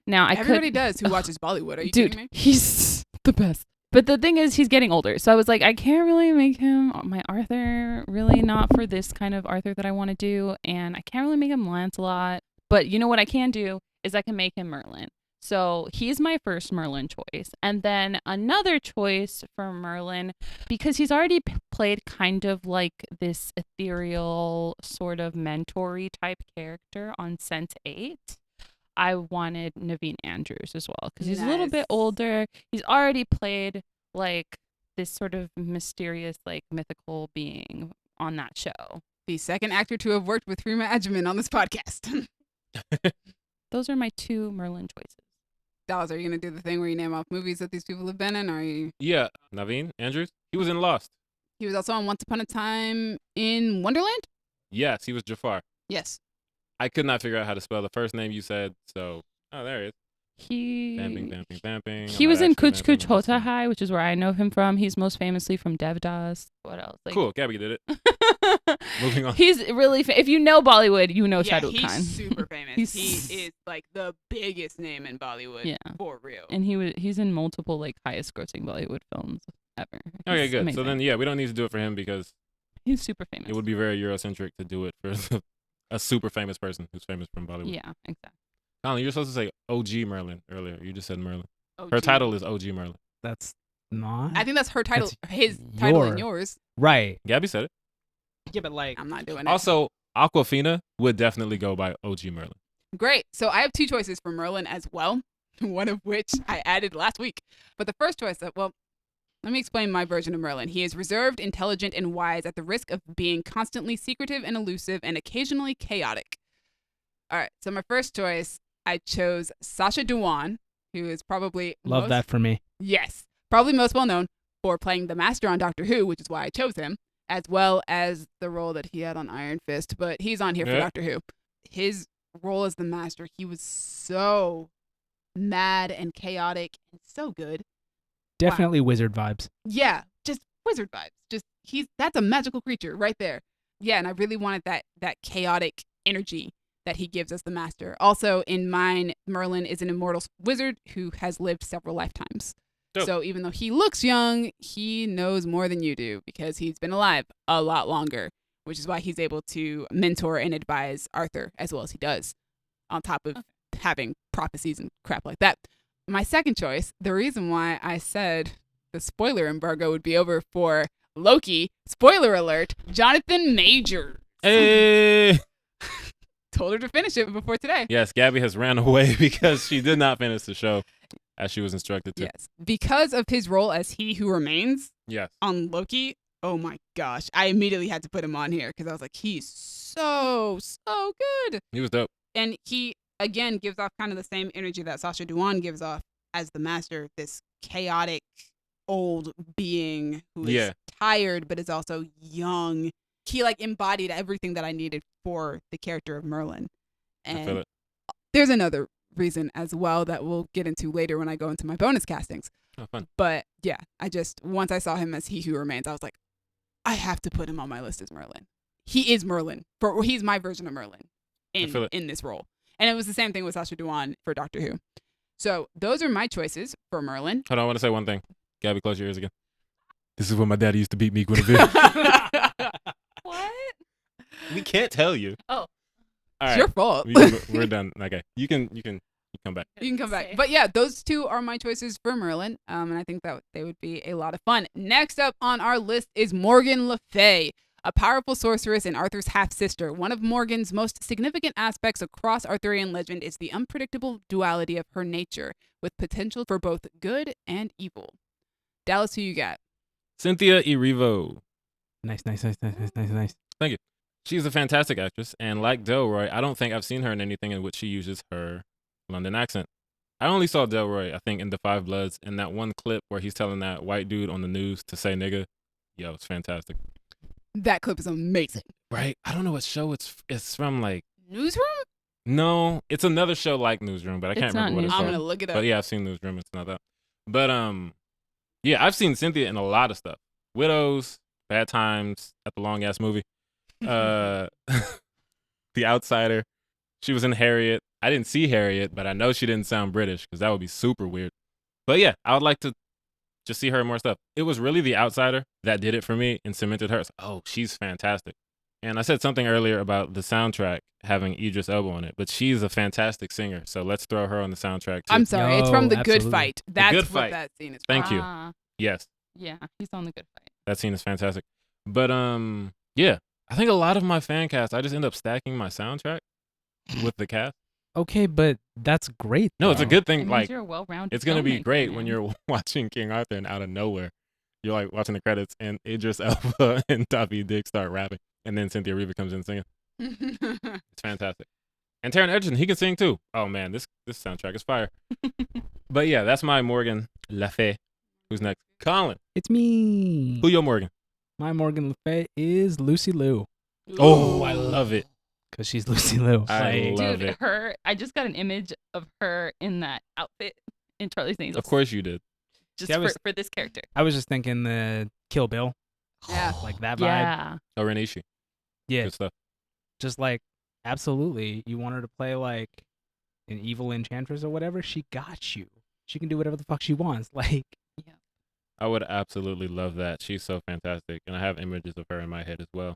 [SPEAKER 4] Now
[SPEAKER 3] Everybody does who watches Bollywood. Are you
[SPEAKER 4] Dude,
[SPEAKER 3] kidding me?
[SPEAKER 4] he's the best. But the thing is, he's getting older. So I was like, I can't really make him my Arthur, really not for this kind of Arthur that I want to do. And I can't really make him Lancelot. But you know what I can do is I can make him Merlin. So he's my first Merlin choice. And then another choice for Merlin, because he's already played kind of like this ethereal sort of mentor-y type character on Sense8. I wanted Naveen Andrews as well because he's a little bit
[SPEAKER 3] Nice.
[SPEAKER 4] older. He's already played like this sort of mysterious, like mythical being on that show.
[SPEAKER 3] The second actor to have worked with Rima Adjaman on this podcast.
[SPEAKER 4] Those are my two Merlin choices.
[SPEAKER 3] Dallas, are you going to do the thing where you name off movies that these people have been in? Or are you...
[SPEAKER 1] Yeah, Naveen Andrews. He was in Lost.
[SPEAKER 3] He was also on Once Upon a Time in Wonderland?
[SPEAKER 1] Yes, he was Jafar.
[SPEAKER 3] Yes.
[SPEAKER 1] I could not figure out how to spell the first name you said, so there he is.
[SPEAKER 4] He
[SPEAKER 1] Vamping.
[SPEAKER 4] he was in Kuch Kuch Hota Hai, which is where I know him from. He's most famously from Devdas. What else? Like,
[SPEAKER 1] Cool, Gabby did it. Moving on.
[SPEAKER 4] He's really if you know Bollywood, you know Shah Rukh Khan.
[SPEAKER 3] He's super famous.
[SPEAKER 4] He's-
[SPEAKER 3] He is like the biggest name in Bollywood.
[SPEAKER 4] Yeah.
[SPEAKER 3] For real.
[SPEAKER 4] And he's in multiple like highest grossing Bollywood films ever.
[SPEAKER 1] Okay,
[SPEAKER 4] He's
[SPEAKER 1] good.
[SPEAKER 4] amazing.
[SPEAKER 1] So then, we don't need to do it for him because
[SPEAKER 4] He's super famous.
[SPEAKER 1] it would be very Eurocentric to do it for a super famous person who's famous from Bollywood.
[SPEAKER 4] Yeah, exactly.
[SPEAKER 1] Colin, you're supposed to say OG Merlin earlier. You just said Merlin.
[SPEAKER 3] OG.
[SPEAKER 1] Her title is OG Merlin.
[SPEAKER 2] That's not
[SPEAKER 3] I think that's her title.
[SPEAKER 2] That's
[SPEAKER 3] His title and
[SPEAKER 2] your-
[SPEAKER 3] yours.
[SPEAKER 2] right.
[SPEAKER 1] Gabby said it.
[SPEAKER 2] Yeah, but like,
[SPEAKER 3] I'm not doing it.
[SPEAKER 1] Also, Aquafina would definitely go by OG Merlin.
[SPEAKER 3] Great. So I have two choices for Merlin as well, one of which I added last week. But the first choice, let me explain my version of Merlin. He is reserved, intelligent, and wise at the risk of being constantly secretive and elusive and occasionally chaotic. All right. So my first choice, I chose Sacha Dhawan, who is probably
[SPEAKER 2] love that for me.
[SPEAKER 3] Yes. Probably most well known for playing the Master on Doctor Who, which is why I chose him, as well as the role that he had on Iron Fist. But he's on here for
[SPEAKER 1] Yeah.
[SPEAKER 3] Doctor Who. His role as the Master, he was so mad and chaotic and so good.
[SPEAKER 2] Definitely wizard vibes.
[SPEAKER 3] Yeah, just wizard vibes. That's a magical creature right there. Yeah, and I really wanted that chaotic energy that he gives as the Master. Also, in mine, Merlin is an immortal wizard who has lived several lifetimes.
[SPEAKER 1] Dope.
[SPEAKER 3] So even though he looks young, he knows more than you do because he's been alive a lot longer, which is why he's able to mentor and advise Arthur as well as he does, on top of having prophecies and crap like that. My second choice, the reason why I said the spoiler embargo would be over for Loki, spoiler alert, Jonathan Majors.
[SPEAKER 1] Hey!
[SPEAKER 3] Told her to finish it before today.
[SPEAKER 1] Yes, Gabby has ran away because she did not finish the show as she was instructed to.
[SPEAKER 3] Yes. Because of his role as He Who Remains
[SPEAKER 1] Yes.
[SPEAKER 3] on Loki, oh my gosh. I immediately had to put him on here because I was like, he's so good.
[SPEAKER 1] He was dope.
[SPEAKER 3] And he, again, gives off kind of the same energy that Sacha Dhawan gives off as the Master, this chaotic old being who is tired but is also young. He embodied everything that I needed for the character of Merlin.
[SPEAKER 1] I feel
[SPEAKER 3] And
[SPEAKER 1] it.
[SPEAKER 3] there's another reason as well that we'll get into later when I go into my bonus castings.
[SPEAKER 1] Oh, fun.
[SPEAKER 3] But yeah, once I saw him as He Who Remains, I was like, I have to put him on my list as Merlin. He is Merlin. He's my version of Merlin
[SPEAKER 1] feel it.
[SPEAKER 3] in this role. And it was the same thing with Sacha Dhawan for Doctor Who. So those are my choices for Merlin.
[SPEAKER 1] Hold on, I want to say one thing. Gabby, close your ears again. This is when my daddy used to beat me, Guinevere.
[SPEAKER 4] What?
[SPEAKER 1] We can't tell you.
[SPEAKER 4] Oh.
[SPEAKER 1] All
[SPEAKER 3] It's
[SPEAKER 1] right.
[SPEAKER 3] your fault.
[SPEAKER 1] We're done. Okay. You can come back.
[SPEAKER 3] You can come back.
[SPEAKER 4] Say.
[SPEAKER 3] But yeah, those two are my choices for Merlin. And I think that they would be a lot of fun. Next up on our list is Morgan Le Fay, a powerful sorceress and Arthur's half-sister. One of Morgan's most significant aspects across Arthurian legend is the unpredictable duality of her nature, with potential for both good and evil. Dallas, who you got?
[SPEAKER 1] Cynthia Erivo.
[SPEAKER 2] Nice.
[SPEAKER 1] Thank you. she's a fantastic actress, and like Delroy, I don't think I've seen her in anything in which she uses her London accent. I only saw Delroy, I think, in The Five Bloods, in that one clip where he's telling that white dude on the news to say nigga. Yo, it's fantastic.
[SPEAKER 3] That clip is amazing.
[SPEAKER 1] Right? I don't know what show it's from, like...
[SPEAKER 3] Newsroom?
[SPEAKER 1] No, it's another show like Newsroom, but I can't
[SPEAKER 4] It's
[SPEAKER 1] remember
[SPEAKER 4] not
[SPEAKER 1] what it's
[SPEAKER 3] I'm
[SPEAKER 1] called.
[SPEAKER 3] going to look it up.
[SPEAKER 1] But yeah, I've seen Newsroom. It's not that. But yeah, I've seen Cynthia in a lot of stuff. Widows, Bad Times, at the long ass movie. The Outsider. She was in Harriet. I didn't see Harriet, but I know she didn't sound British because that would be super weird. But yeah, I would like to just see her in more stuff. It was really The Outsider that did it for me and cemented her. Oh, she's fantastic. And I said something earlier about the soundtrack having Idris Elba on it, but she's a fantastic singer. So let's throw her on the soundtrack too.
[SPEAKER 3] I'm sorry. It's from The Good
[SPEAKER 2] Absolutely.
[SPEAKER 3] Fight. That's
[SPEAKER 1] Good
[SPEAKER 3] what
[SPEAKER 1] Fight.
[SPEAKER 3] that scene is from.
[SPEAKER 1] Thank you. Yes,
[SPEAKER 4] Yeah, he's on The Good Fight.
[SPEAKER 1] that scene is fantastic. But yeah, I think a lot of my fan casts, I just end up stacking my soundtrack with the cast.
[SPEAKER 2] Okay, but that's great.
[SPEAKER 1] No, it's a
[SPEAKER 2] though.
[SPEAKER 1] good
[SPEAKER 4] It
[SPEAKER 1] thing.
[SPEAKER 4] means
[SPEAKER 1] Like,
[SPEAKER 4] you're a well-rounded
[SPEAKER 1] it's gonna be
[SPEAKER 4] filmmaker,
[SPEAKER 1] great
[SPEAKER 4] man.
[SPEAKER 1] when you're watching King Arthur and out of nowhere, you're like watching the credits and Idris Elba and Daveed Diggs start rapping, and then Cynthia Erivo comes in singing. It's fantastic. And Taron Egerton, he can sing too. Oh man, this soundtrack is fire. But yeah, that's my Morgan Le Fay. Who's next? Colin.
[SPEAKER 2] It's me.
[SPEAKER 1] Who your Morgan?
[SPEAKER 2] My Morgan Le Fay is Lucy Liu
[SPEAKER 1] Oh, I love it.
[SPEAKER 2] because she's Lucy Liu.
[SPEAKER 1] I love
[SPEAKER 4] Dude,
[SPEAKER 1] it.
[SPEAKER 4] I just got an image of her in that outfit in Charlie's Angels.
[SPEAKER 1] Of course you did.
[SPEAKER 4] Just
[SPEAKER 2] See, I was-
[SPEAKER 4] for this character.
[SPEAKER 2] I was just thinking the Kill Bill,
[SPEAKER 3] Yeah.
[SPEAKER 2] like that vibe.
[SPEAKER 4] Yeah.
[SPEAKER 1] Oh, Renishi.
[SPEAKER 2] Yeah,
[SPEAKER 1] Good stuff.
[SPEAKER 2] just like absolutely. You want her to play like an evil enchantress or whatever? She got you. She can do whatever the fuck she wants. Like,
[SPEAKER 1] I would absolutely love that. She's so fantastic. And I have images of her in my head as well.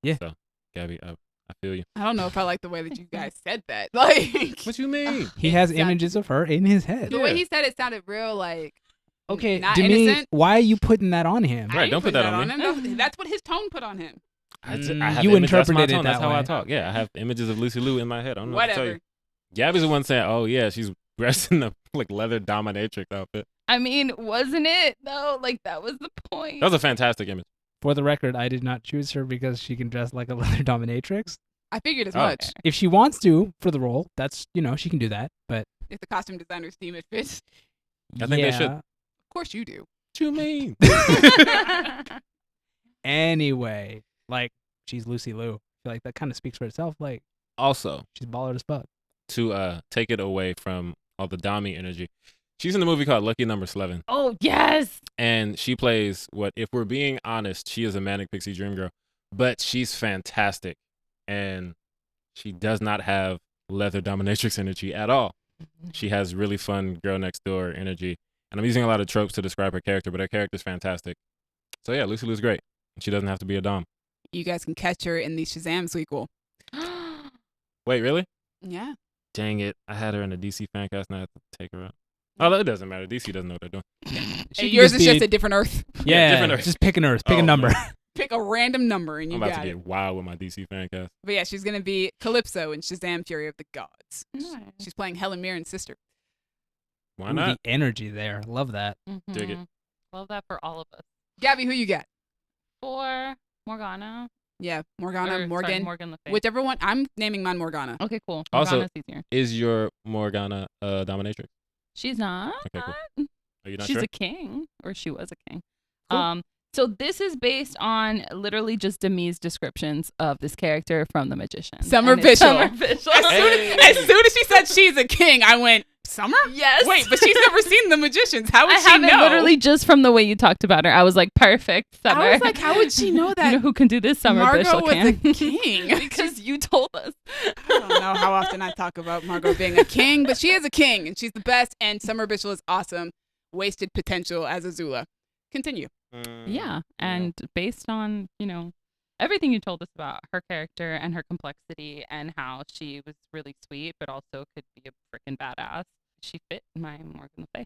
[SPEAKER 2] Yeah.
[SPEAKER 1] So, Gabby, I feel you.
[SPEAKER 3] I don't know if I like the way that you guys said that. Like,
[SPEAKER 1] What you mean?
[SPEAKER 2] he has
[SPEAKER 3] Exactly.
[SPEAKER 2] images of her in his head.
[SPEAKER 3] the way he said it sounded real, like,
[SPEAKER 2] Okay,
[SPEAKER 3] not
[SPEAKER 2] Demi,
[SPEAKER 3] innocent.
[SPEAKER 2] why are you putting that on him?
[SPEAKER 3] I
[SPEAKER 1] Right,
[SPEAKER 3] ain't
[SPEAKER 1] don't put
[SPEAKER 3] putting
[SPEAKER 1] that on me.
[SPEAKER 3] him. That's what his tone put on him.
[SPEAKER 1] I have
[SPEAKER 2] you
[SPEAKER 1] images. That's
[SPEAKER 2] interpreted
[SPEAKER 1] my
[SPEAKER 2] it
[SPEAKER 1] tone. That's
[SPEAKER 2] that
[SPEAKER 1] how I
[SPEAKER 2] way.
[SPEAKER 1] talk. Yeah, I have images of Lucy Liu in my head. I don't know what to tell you.
[SPEAKER 3] Whatever.
[SPEAKER 1] Gabby's the one saying, "Oh yeah, she's dressed in a like leather dominatrix outfit."
[SPEAKER 4] I mean, wasn't it though? Like that was the point.
[SPEAKER 1] That was a fantastic image.
[SPEAKER 2] For the record, I did not choose her because she can dress like a leather dominatrix.
[SPEAKER 3] I figured as
[SPEAKER 1] Oh.
[SPEAKER 3] much.
[SPEAKER 2] If she wants to for the role, that's she can do that. But
[SPEAKER 3] If the costume designers deem it fits,
[SPEAKER 1] I think they should.
[SPEAKER 3] of course you do.
[SPEAKER 1] What you mean?
[SPEAKER 2] Anyway, like she's Lucy Liu. I feel like that kind of speaks for itself. Like
[SPEAKER 1] Also,
[SPEAKER 2] she's baller as fuck.
[SPEAKER 1] to take it away from all the Dami energy, she's in a movie called Lucky Number 11.
[SPEAKER 4] Oh yes.
[SPEAKER 1] And she plays what, if we're being honest, she is a manic pixie dream girl, but she's fantastic. And she does not have leather dominatrix energy at all. She has really fun girl next door energy. And I'm using a lot of tropes to describe her character, but her character's fantastic. So yeah, Lucy Liu's great. She doesn't have to be a dom.
[SPEAKER 3] You guys can catch her in the Shazam sequel.
[SPEAKER 1] Wait, really?
[SPEAKER 3] Yeah.
[SPEAKER 1] Dang it. I had her in a DC Fancast and I had to take her out. Oh, it doesn't matter. DC doesn't know what they're doing.
[SPEAKER 2] She
[SPEAKER 3] And
[SPEAKER 2] can
[SPEAKER 3] yours is
[SPEAKER 2] be-
[SPEAKER 3] just a different Earth.
[SPEAKER 2] yeah,
[SPEAKER 1] different Earth.
[SPEAKER 2] just pick an Earth, pick a
[SPEAKER 1] Oh,
[SPEAKER 2] number.
[SPEAKER 1] man.
[SPEAKER 3] Pick a random number and you
[SPEAKER 1] I'm about
[SPEAKER 3] got
[SPEAKER 1] to
[SPEAKER 3] it.
[SPEAKER 1] get wild with my DC Fancast.
[SPEAKER 3] But yeah, she's gonna be Calypso in Shazam: Fury of the Gods.
[SPEAKER 4] Nice.
[SPEAKER 3] She's playing Helen Mirren's sister.
[SPEAKER 1] Why
[SPEAKER 2] Ooh,
[SPEAKER 1] not?
[SPEAKER 2] the energy there, love that.
[SPEAKER 1] Dig it.
[SPEAKER 4] Mhm. Love that for all of us.
[SPEAKER 3] Gabby, who you got?
[SPEAKER 4] For Morgana.
[SPEAKER 3] Yeah, Morgana,
[SPEAKER 4] Or,
[SPEAKER 3] Morgan,
[SPEAKER 4] Sorry, Morgan Le Fay.
[SPEAKER 3] whichever one. I'm naming mine Morgana.
[SPEAKER 4] Okay, cool.
[SPEAKER 1] Also-
[SPEAKER 4] Morgana's easier.
[SPEAKER 1] Is your Morgana a dominatrix?
[SPEAKER 4] She's not.
[SPEAKER 1] Okay, cool. Are you not
[SPEAKER 4] She's
[SPEAKER 1] sure?
[SPEAKER 4] a king, or she was a king.
[SPEAKER 3] Cool.
[SPEAKER 4] So this is based on literally just Demi's descriptions of this character from The Magician.
[SPEAKER 3] Summer
[SPEAKER 4] And it's
[SPEAKER 3] Bishop.
[SPEAKER 4] Summer Bishop.
[SPEAKER 3] As soon as she said she's a king, I went, Summer?
[SPEAKER 4] Yes.
[SPEAKER 3] Wait, but she's never seen The Magicians. How would
[SPEAKER 4] I
[SPEAKER 3] she
[SPEAKER 4] have it
[SPEAKER 3] know?
[SPEAKER 4] literally just from the way you talked about her. I was like, perfect, Summer.
[SPEAKER 3] I was like, how would she know that
[SPEAKER 4] You know who can do this? Summer
[SPEAKER 3] Margot
[SPEAKER 4] Bishop
[SPEAKER 3] was
[SPEAKER 4] can.
[SPEAKER 3] a king?
[SPEAKER 4] because you told us.
[SPEAKER 3] I don't know how often I talk about Margot being a king, but she is a king, and she's the best, and Summer Bishop is awesome. Wasted potential as Azula. Continue.
[SPEAKER 4] Yeah, and based on, everything you told us about her character and her complexity and how she was really sweet but also could be a freaking badass, she fit my Morgan Le Fay.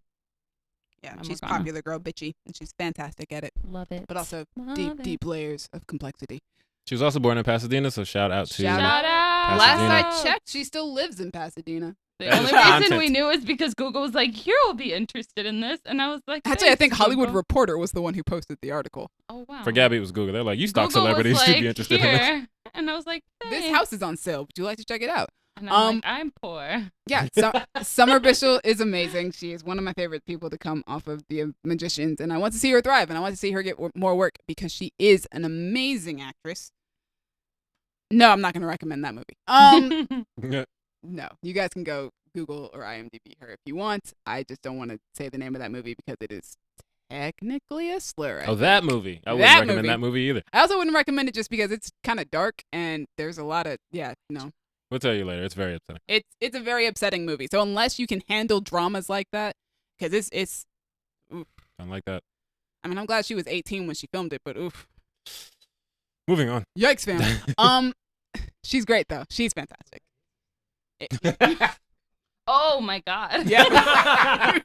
[SPEAKER 3] Yeah,
[SPEAKER 4] I'm
[SPEAKER 3] she's
[SPEAKER 4] Morgana.
[SPEAKER 3] popular girl, bitchy, and she's fantastic at it,
[SPEAKER 4] Love it.
[SPEAKER 3] but also
[SPEAKER 4] Love
[SPEAKER 3] deep,
[SPEAKER 4] it.
[SPEAKER 3] deep layers of complexity.
[SPEAKER 1] She was also born in Pasadena, so shout out to
[SPEAKER 3] Shout out.
[SPEAKER 4] Shout out.
[SPEAKER 3] Last
[SPEAKER 1] Pasadena.
[SPEAKER 3] I checked, she still lives in Pasadena.
[SPEAKER 4] The
[SPEAKER 1] That
[SPEAKER 4] only
[SPEAKER 1] is
[SPEAKER 4] reason
[SPEAKER 1] content.
[SPEAKER 4] we knew is because Google was like, "You'll be interested in this," and I was like,
[SPEAKER 3] Actually, I think
[SPEAKER 4] "Thanks,
[SPEAKER 3] Hollywood
[SPEAKER 4] Google."
[SPEAKER 3] Reporter was the one who posted the article.
[SPEAKER 4] Oh wow.
[SPEAKER 1] For Gabby, it was Google. They're like, you stalk
[SPEAKER 4] Google was
[SPEAKER 1] celebrities, you'd be
[SPEAKER 4] like,
[SPEAKER 1] interested in this.
[SPEAKER 4] "Here," and I was like,
[SPEAKER 3] This
[SPEAKER 4] "Thanks."
[SPEAKER 3] house is on sale. Would you like to check it out?
[SPEAKER 4] And I'm like, I'm poor.
[SPEAKER 3] Yeah, Summer Bishop is amazing. She is one of my favorite people to come off of the Magicians, and I want to see her thrive, and I want to see her get more work because she is an amazing actress. No, I'm not going to recommend that movie. No, you guys can go Google or IMDb her if you want. I just don't want to say the name of that movie because it is technically a slur. I
[SPEAKER 1] That
[SPEAKER 3] think.
[SPEAKER 1] movie. I wouldn't recommend that movie either.
[SPEAKER 3] I also wouldn't recommend it just because it's kind of dark and there's a lot of no.
[SPEAKER 1] We'll tell you later. It's very upsetting.
[SPEAKER 3] It's a very upsetting movie. So unless you can handle dramas like that, because it's oof.
[SPEAKER 1] Don't like that.
[SPEAKER 3] I mean, I'm glad she was 18 when she filmed it, but oof.
[SPEAKER 1] Moving on.
[SPEAKER 3] Yikes, fam. She's great though. She's fantastic.
[SPEAKER 4] Oh my god.
[SPEAKER 3] Yeah.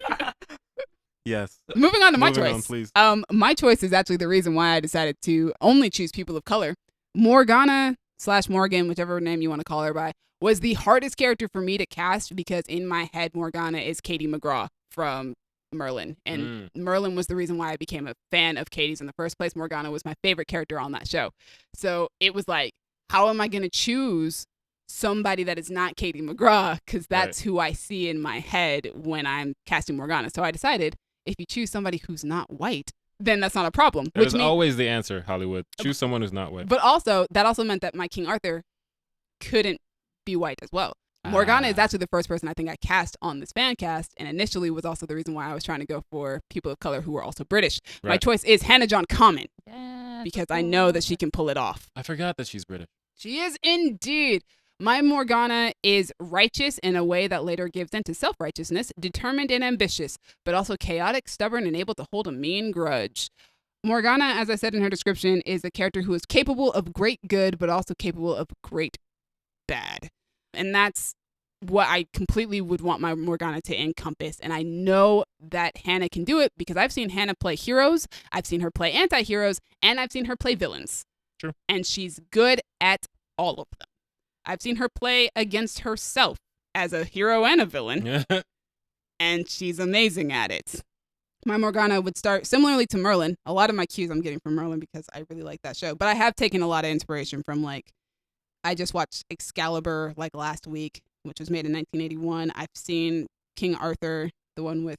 [SPEAKER 1] Yes.
[SPEAKER 3] Moving on to my
[SPEAKER 1] Moving on,
[SPEAKER 3] choice.
[SPEAKER 1] please.
[SPEAKER 3] My choice is actually the reason why I decided to only choose people of color. Morgana / Morgan, whichever name you want to call her by, was the hardest character for me to cast because in my head, Morgana is Katie McGraw from Merlin. And Merlin was the reason why I became a fan of Katie's in the first place. Morgana was my favorite character on that show. So it was like, how am I going to choose somebody that is not Katie McGraw? Because that's who I see in my head when I'm casting Morgana. So I decided if you choose somebody who's not white, then that's not a problem.
[SPEAKER 1] That is always the answer, Hollywood. Choose someone who's not white.
[SPEAKER 3] But also, that also meant that my King Arthur couldn't be white as well. Morgana is actually the first person I think I cast on this fan cast, and initially was also the reason why I was trying to go for people of color who were also British.
[SPEAKER 1] Right.
[SPEAKER 3] My choice is Hannah John-Kamen
[SPEAKER 4] Yes,
[SPEAKER 3] because I know that she can pull it off.
[SPEAKER 1] I forgot that she's British.
[SPEAKER 3] She is indeed. My Morgana is righteous in a way that later gives into self-righteousness, determined and ambitious, but also chaotic, stubborn, and able to hold a mean grudge. Morgana, as I said in her description, is a character who is capable of great good, but also capable of great bad. And that's what I completely would want my Morgana to encompass. And I know that Hannah can do it because I've seen Hannah play heroes, I've seen her play anti-heroes, and I've seen her play villains.
[SPEAKER 1] True.
[SPEAKER 3] And she's good at all of them. I've seen her play against herself as a hero and a villain, and she's amazing at it. My Morgana would start similarly to Merlin. A lot of my cues I'm getting from Merlin because I really like that show. But I have taken a lot of inspiration from, I just watched Excalibur, last week, which was made in 1981. I've seen King Arthur, the one with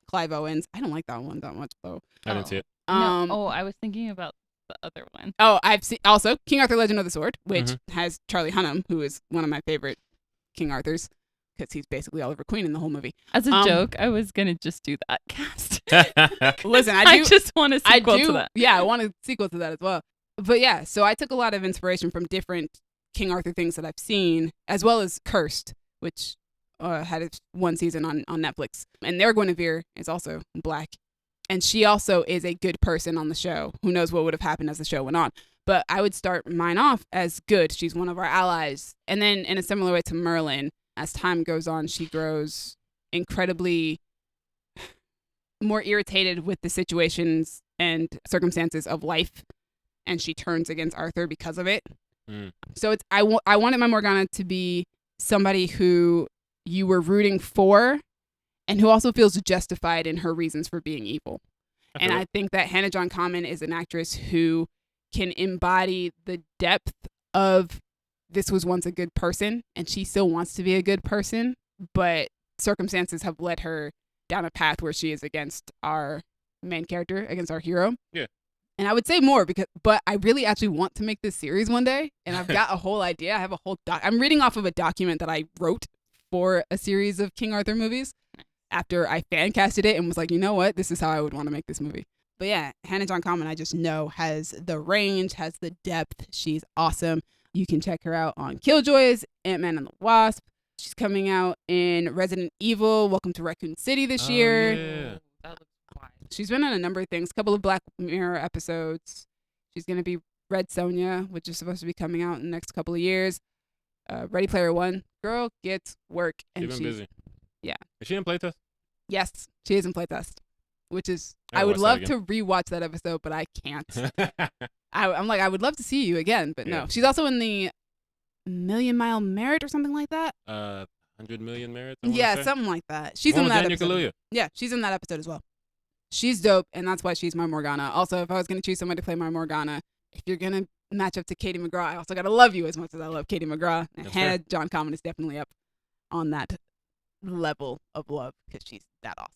[SPEAKER 3] Clive Owens. I don't like that one that much, though.
[SPEAKER 1] I didn't see it.
[SPEAKER 4] I was thinking about the other one.
[SPEAKER 3] Oh, I've seen also King Arthur: Legend of the Sword, which has Charlie Hunnam, who is one of my favorite King Arthurs, because he's basically Oliver Queen in the whole movie.
[SPEAKER 4] As a joke, I was gonna just do that cast.
[SPEAKER 3] Listen,
[SPEAKER 4] I just want a sequel to that.
[SPEAKER 3] Yeah, I want a sequel to that as well. But yeah, so I took a lot of inspiration from different King Arthur things that I've seen, as well as Cursed, which had its one season on Netflix. And their Guinevere is also black. And she also is a good person on the show. Who knows what would have happened as the show went on. But I would start mine off as good. She's one of our allies. And then in a similar way to Merlin, as time goes on, she grows incredibly more irritated with the situations and circumstances of life. And she turns against Arthur because of it. So I wanted my Morgana to be somebody who you were rooting for and who also feels justified in her reasons for being evil. And I think that Hannah John-Kamen is an actress who can embody the depth of this was once a good person and she still wants to be a good person, but circumstances have led her down a path where she is against our main character, against our hero.
[SPEAKER 1] Yeah.
[SPEAKER 3] And I would say more but I really actually want to make this series one day. And I've got a whole idea. I have a whole I'm reading off of a document that I wrote for a series of King Arthur movies after I fan casted it and was like, you know what? This is how I would want to make this movie. But yeah, Hannah John-Kamen, I just know has the range, has the depth. She's awesome. You can check her out on Killjoys, Ant-Man and the Wasp. She's coming out in Resident Evil, Welcome to Raccoon City this year.
[SPEAKER 1] Yeah.
[SPEAKER 4] That looks wild.
[SPEAKER 3] She's been on a number of things, a couple of Black Mirror episodes. She's going to be Red Sonja, which is supposed to be coming out in the next couple of years. Ready Player One. Girl gets work. And
[SPEAKER 1] She's been busy.
[SPEAKER 3] Yeah.
[SPEAKER 1] Is she in playtest?
[SPEAKER 3] Yes, she is in playtest, which is,
[SPEAKER 1] I'll
[SPEAKER 3] I would
[SPEAKER 1] watch
[SPEAKER 3] love
[SPEAKER 1] that
[SPEAKER 3] to rewatch that episode, but I can't. I'm like, I would love to see you again, but no. She's also in the Million Mile Merit or something like that.
[SPEAKER 1] 100 Million Merits. I wanna
[SPEAKER 3] Yeah,
[SPEAKER 1] say.
[SPEAKER 3] something like that. She's
[SPEAKER 1] One
[SPEAKER 3] in
[SPEAKER 1] with
[SPEAKER 3] that
[SPEAKER 1] Daniel
[SPEAKER 3] episode.
[SPEAKER 1] Kaluuya.
[SPEAKER 3] Yeah, she's in that episode as well. She's dope, and that's why she's my Morgana. Also, if I was going to choose somebody to play my Morgana, if you're going to match up to Katie McGraw, I also got to love you as much as I love Katie McGraw. And
[SPEAKER 1] That's
[SPEAKER 3] Hannah John-Kamen is definitely up on that level of love because she's that awesome.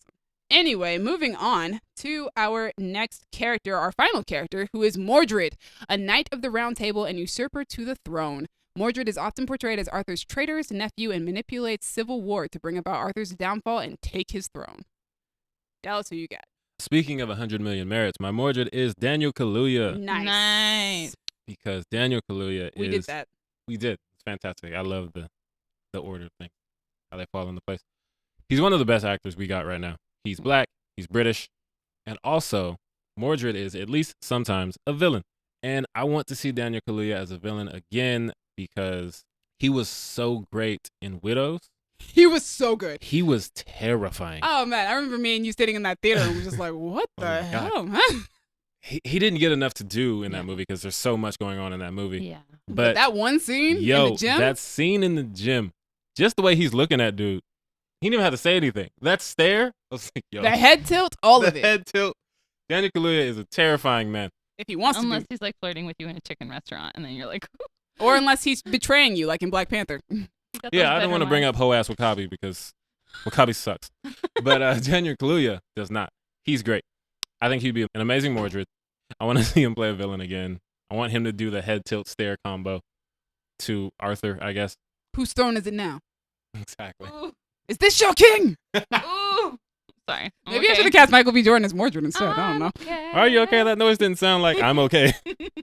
[SPEAKER 3] Anyway, moving on to our next character, our final character, who is Mordred, a knight of the Round Table and usurper to the throne. Mordred is often portrayed as Arthur's traitorous nephew and manipulates civil war to bring about Arthur's downfall and take his throne. Dallas, who you got?
[SPEAKER 1] Speaking of 100 Million Merits, my Mordred is Daniel Kaluuya.
[SPEAKER 4] Nice.
[SPEAKER 1] Because Daniel Kaluuya
[SPEAKER 3] We did that.
[SPEAKER 1] We did. It's fantastic. I love the order of things, how they fall into place. He's one of the best actors we got right now. He's black, he's British, and also Mordred is, at least sometimes, a villain. And I want to see Daniel Kaluuya as a villain again because he was so great in Widows.
[SPEAKER 3] He was so good.
[SPEAKER 1] He was terrifying.
[SPEAKER 3] Oh, man. I remember me and you sitting in that theater and we were just like, what
[SPEAKER 1] Oh
[SPEAKER 3] the
[SPEAKER 1] my God.
[SPEAKER 3] hell, man?
[SPEAKER 1] He didn't get enough to do in that movie because there's so much going on in that movie.
[SPEAKER 4] Yeah.
[SPEAKER 1] But
[SPEAKER 3] that one scene in
[SPEAKER 1] yo,
[SPEAKER 3] the gym?
[SPEAKER 1] that scene in the gym, just the way he's looking at dude, he didn't even have to say anything. That stare, I was like, yo.
[SPEAKER 3] The head tilt, all
[SPEAKER 1] the
[SPEAKER 3] of it.
[SPEAKER 1] head tilt. Daniel Kaluuya is a terrifying man.
[SPEAKER 3] If he wants
[SPEAKER 4] Unless
[SPEAKER 3] to
[SPEAKER 4] he's like flirting with you in a chicken restaurant, and then you're like,
[SPEAKER 3] be. Or unless he's betraying you, like in Black Panther.
[SPEAKER 1] Yeah, I don't want to bring up hoe ass Wakabi because Wakabi sucks. But Daniel Kaluuya does not. He's great. I think he'd be an amazing Mordred. I want to see him play a villain again. I want him to do the head tilt stare combo to Arthur, I guess.
[SPEAKER 3] Whose throne is it now?
[SPEAKER 1] Exactly.
[SPEAKER 4] Ooh,
[SPEAKER 3] Is this your king?
[SPEAKER 4] ooh. Sorry. I'm
[SPEAKER 3] Maybe I
[SPEAKER 4] okay.
[SPEAKER 3] should have cast Michael B. Jordan as Mordred instead. I don't know.
[SPEAKER 4] Okay.
[SPEAKER 1] Are you okay? That noise didn't sound like I'm okay.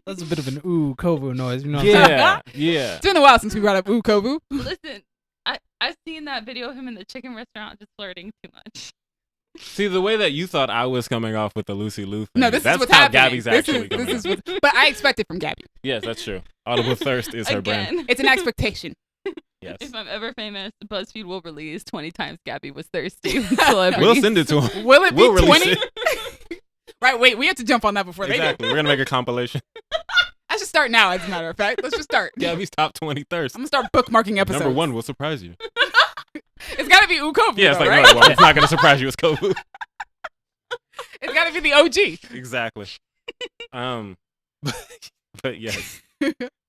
[SPEAKER 2] That's a bit of an ooh kovu noise. You know what I'm saying?
[SPEAKER 1] Yeah, yeah.
[SPEAKER 3] It's been a while since we brought up Ooh Kovu.
[SPEAKER 4] Listen, I've seen that video of him in the chicken restaurant just flirting too much.
[SPEAKER 1] See, the way that you thought I was coming off with the Lucy Lou thing,
[SPEAKER 3] No, this
[SPEAKER 1] that's
[SPEAKER 3] is what's
[SPEAKER 1] how
[SPEAKER 3] happening.
[SPEAKER 1] Gabby's actually coming
[SPEAKER 3] this
[SPEAKER 1] off.
[SPEAKER 3] is but I expect it from Gabby.
[SPEAKER 1] Yes, that's true. Audible Thirst is her brand.
[SPEAKER 4] Again,
[SPEAKER 3] It's an expectation.
[SPEAKER 1] Yes.
[SPEAKER 4] if I'm ever famous, BuzzFeed will release 20 times Gabby was thirsty with celebrities.
[SPEAKER 1] We'll send it to him.
[SPEAKER 3] Will it be
[SPEAKER 1] We'll release
[SPEAKER 3] 20?
[SPEAKER 1] it.
[SPEAKER 3] Right, wait, we have to jump on that before
[SPEAKER 1] Exactly. We're going to make a compilation.
[SPEAKER 3] they do. I should start now, as a matter of fact. Let's just start.
[SPEAKER 1] Gabby's top 20 thirst.
[SPEAKER 3] I'm going to start bookmarking episodes.
[SPEAKER 1] Number one will surprise you.
[SPEAKER 3] It's got to be Ooh Kovu,
[SPEAKER 1] Yeah, it's
[SPEAKER 3] though,
[SPEAKER 1] like,
[SPEAKER 3] right?
[SPEAKER 1] no, well, it's not going to surprise you. It's Kovu.
[SPEAKER 3] It's got to be the OG.
[SPEAKER 1] Exactly. But yes,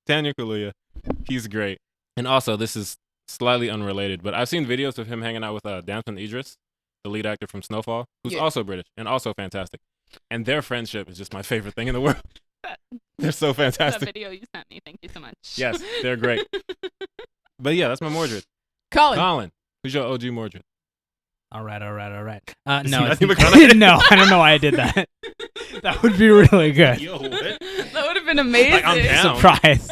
[SPEAKER 1] Daniel Kaluuya, he's great. And also, this is slightly unrelated, but I've seen videos of him hanging out with Damson Idris, the lead actor from Snowfall, who's
[SPEAKER 3] Yeah.
[SPEAKER 1] also British and also fantastic. And their friendship is just my favorite thing in the world. They're so
[SPEAKER 4] That
[SPEAKER 1] fantastic.
[SPEAKER 4] video you sent me. Thank you so much.
[SPEAKER 1] Yes, they're great. But yeah, that's my Mordred.
[SPEAKER 3] Colin.
[SPEAKER 1] Who's your OG Mordred?
[SPEAKER 2] All right.
[SPEAKER 1] Is
[SPEAKER 2] No,
[SPEAKER 1] he
[SPEAKER 2] it's
[SPEAKER 1] Matthew McConaughey?
[SPEAKER 2] no, I don't know why I did that. That would be really good.
[SPEAKER 1] Yo, what?
[SPEAKER 4] That would have been amazing.
[SPEAKER 1] Like, I'm down.
[SPEAKER 2] Surprise.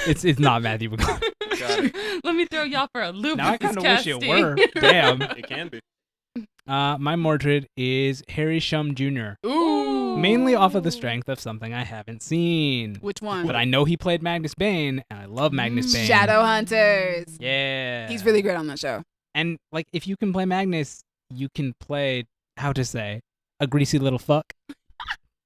[SPEAKER 2] It's not Matthew McConaughey.
[SPEAKER 1] Got it.
[SPEAKER 4] Let me throw y'all for a loop.
[SPEAKER 2] Now I
[SPEAKER 4] with this
[SPEAKER 2] kind of wish it
[SPEAKER 4] casting.
[SPEAKER 2] were. Damn.
[SPEAKER 1] It can be.
[SPEAKER 2] My Mordred is Harry Shum Jr.
[SPEAKER 3] Ooh.
[SPEAKER 2] Mainly off of the strength of something I haven't seen.
[SPEAKER 3] Which one?
[SPEAKER 2] But I know he played Magnus Bane, and I love Magnus Bane.
[SPEAKER 3] Shadowhunters.
[SPEAKER 2] Yeah.
[SPEAKER 3] He's really great on that show.
[SPEAKER 2] And, like, if you can play Magnus, you can play, how to say, a greasy little fuck. I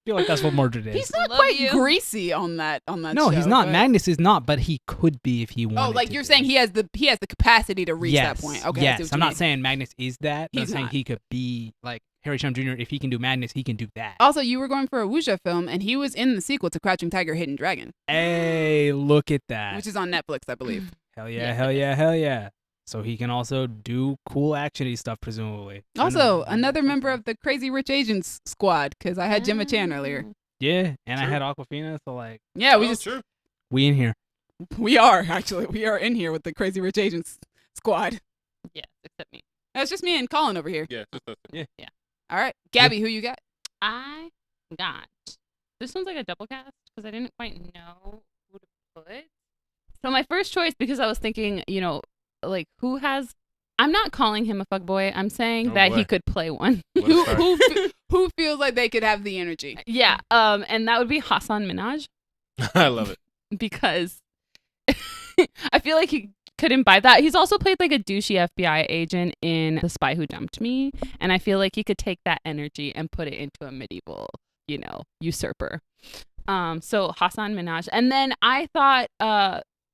[SPEAKER 2] feel like that's what Mordred is.
[SPEAKER 3] He's not
[SPEAKER 4] Love
[SPEAKER 3] quite
[SPEAKER 4] you.
[SPEAKER 3] greasy on that show.
[SPEAKER 2] No, he's not.
[SPEAKER 3] but-
[SPEAKER 2] Magnus is not, but he could be if he wanted
[SPEAKER 3] Oh, like
[SPEAKER 2] to
[SPEAKER 3] you're
[SPEAKER 2] be.
[SPEAKER 3] saying he has the capacity to reach
[SPEAKER 2] yes.
[SPEAKER 3] that point. Okay. I see
[SPEAKER 2] Yes,
[SPEAKER 3] what
[SPEAKER 2] I'm
[SPEAKER 3] you
[SPEAKER 2] not
[SPEAKER 3] mean.
[SPEAKER 2] saying Magnus is that, but I'm
[SPEAKER 3] He's
[SPEAKER 2] saying
[SPEAKER 3] not.
[SPEAKER 2] he could be like Harry Shum Jr. If he can do Magnus, he can do that.
[SPEAKER 3] Also, you were going for a Wuxia film, and he was in the sequel to Crouching Tiger, Hidden Dragon,
[SPEAKER 2] Hey, look at that.
[SPEAKER 3] which is on Netflix, I believe.
[SPEAKER 2] Hell yeah, hell yeah, hell yeah. So he can also do cool actiony stuff, presumably. I
[SPEAKER 3] Also,
[SPEAKER 2] know.
[SPEAKER 3] another member of the Crazy Rich Asians squad, because I had Gemma Chan earlier.
[SPEAKER 2] Yeah, and I
[SPEAKER 1] True.
[SPEAKER 2] had Aquafina, so like,
[SPEAKER 3] Yeah, we
[SPEAKER 1] Oh,
[SPEAKER 3] just
[SPEAKER 1] true.
[SPEAKER 2] we in here.
[SPEAKER 3] we are in here with the Crazy Rich Asians squad.
[SPEAKER 4] Yes, except me.
[SPEAKER 3] That's just me and Colin over here.
[SPEAKER 1] Yeah, just us.
[SPEAKER 3] All right, Gabby, who you got?
[SPEAKER 4] I got. This one's like a double cast because I didn't quite know who to put. So my first choice, because I was thinking, like who has. I'm not calling him a fuckboy. I'm saying
[SPEAKER 1] Oh,
[SPEAKER 4] that
[SPEAKER 1] boy.
[SPEAKER 4] he could play one.
[SPEAKER 1] What a
[SPEAKER 3] Who
[SPEAKER 1] start.
[SPEAKER 3] who feels like they could have the energy?
[SPEAKER 4] Yeah. And that would be Hassan Minhaj
[SPEAKER 1] I love it.
[SPEAKER 4] because I feel like he could imbibe that. He's also played like a douchey FBI agent in The Spy Who Dumped Me, and I feel like he could take that energy and put it into a medieval, usurper. So Hassan Minhaj, and then I thought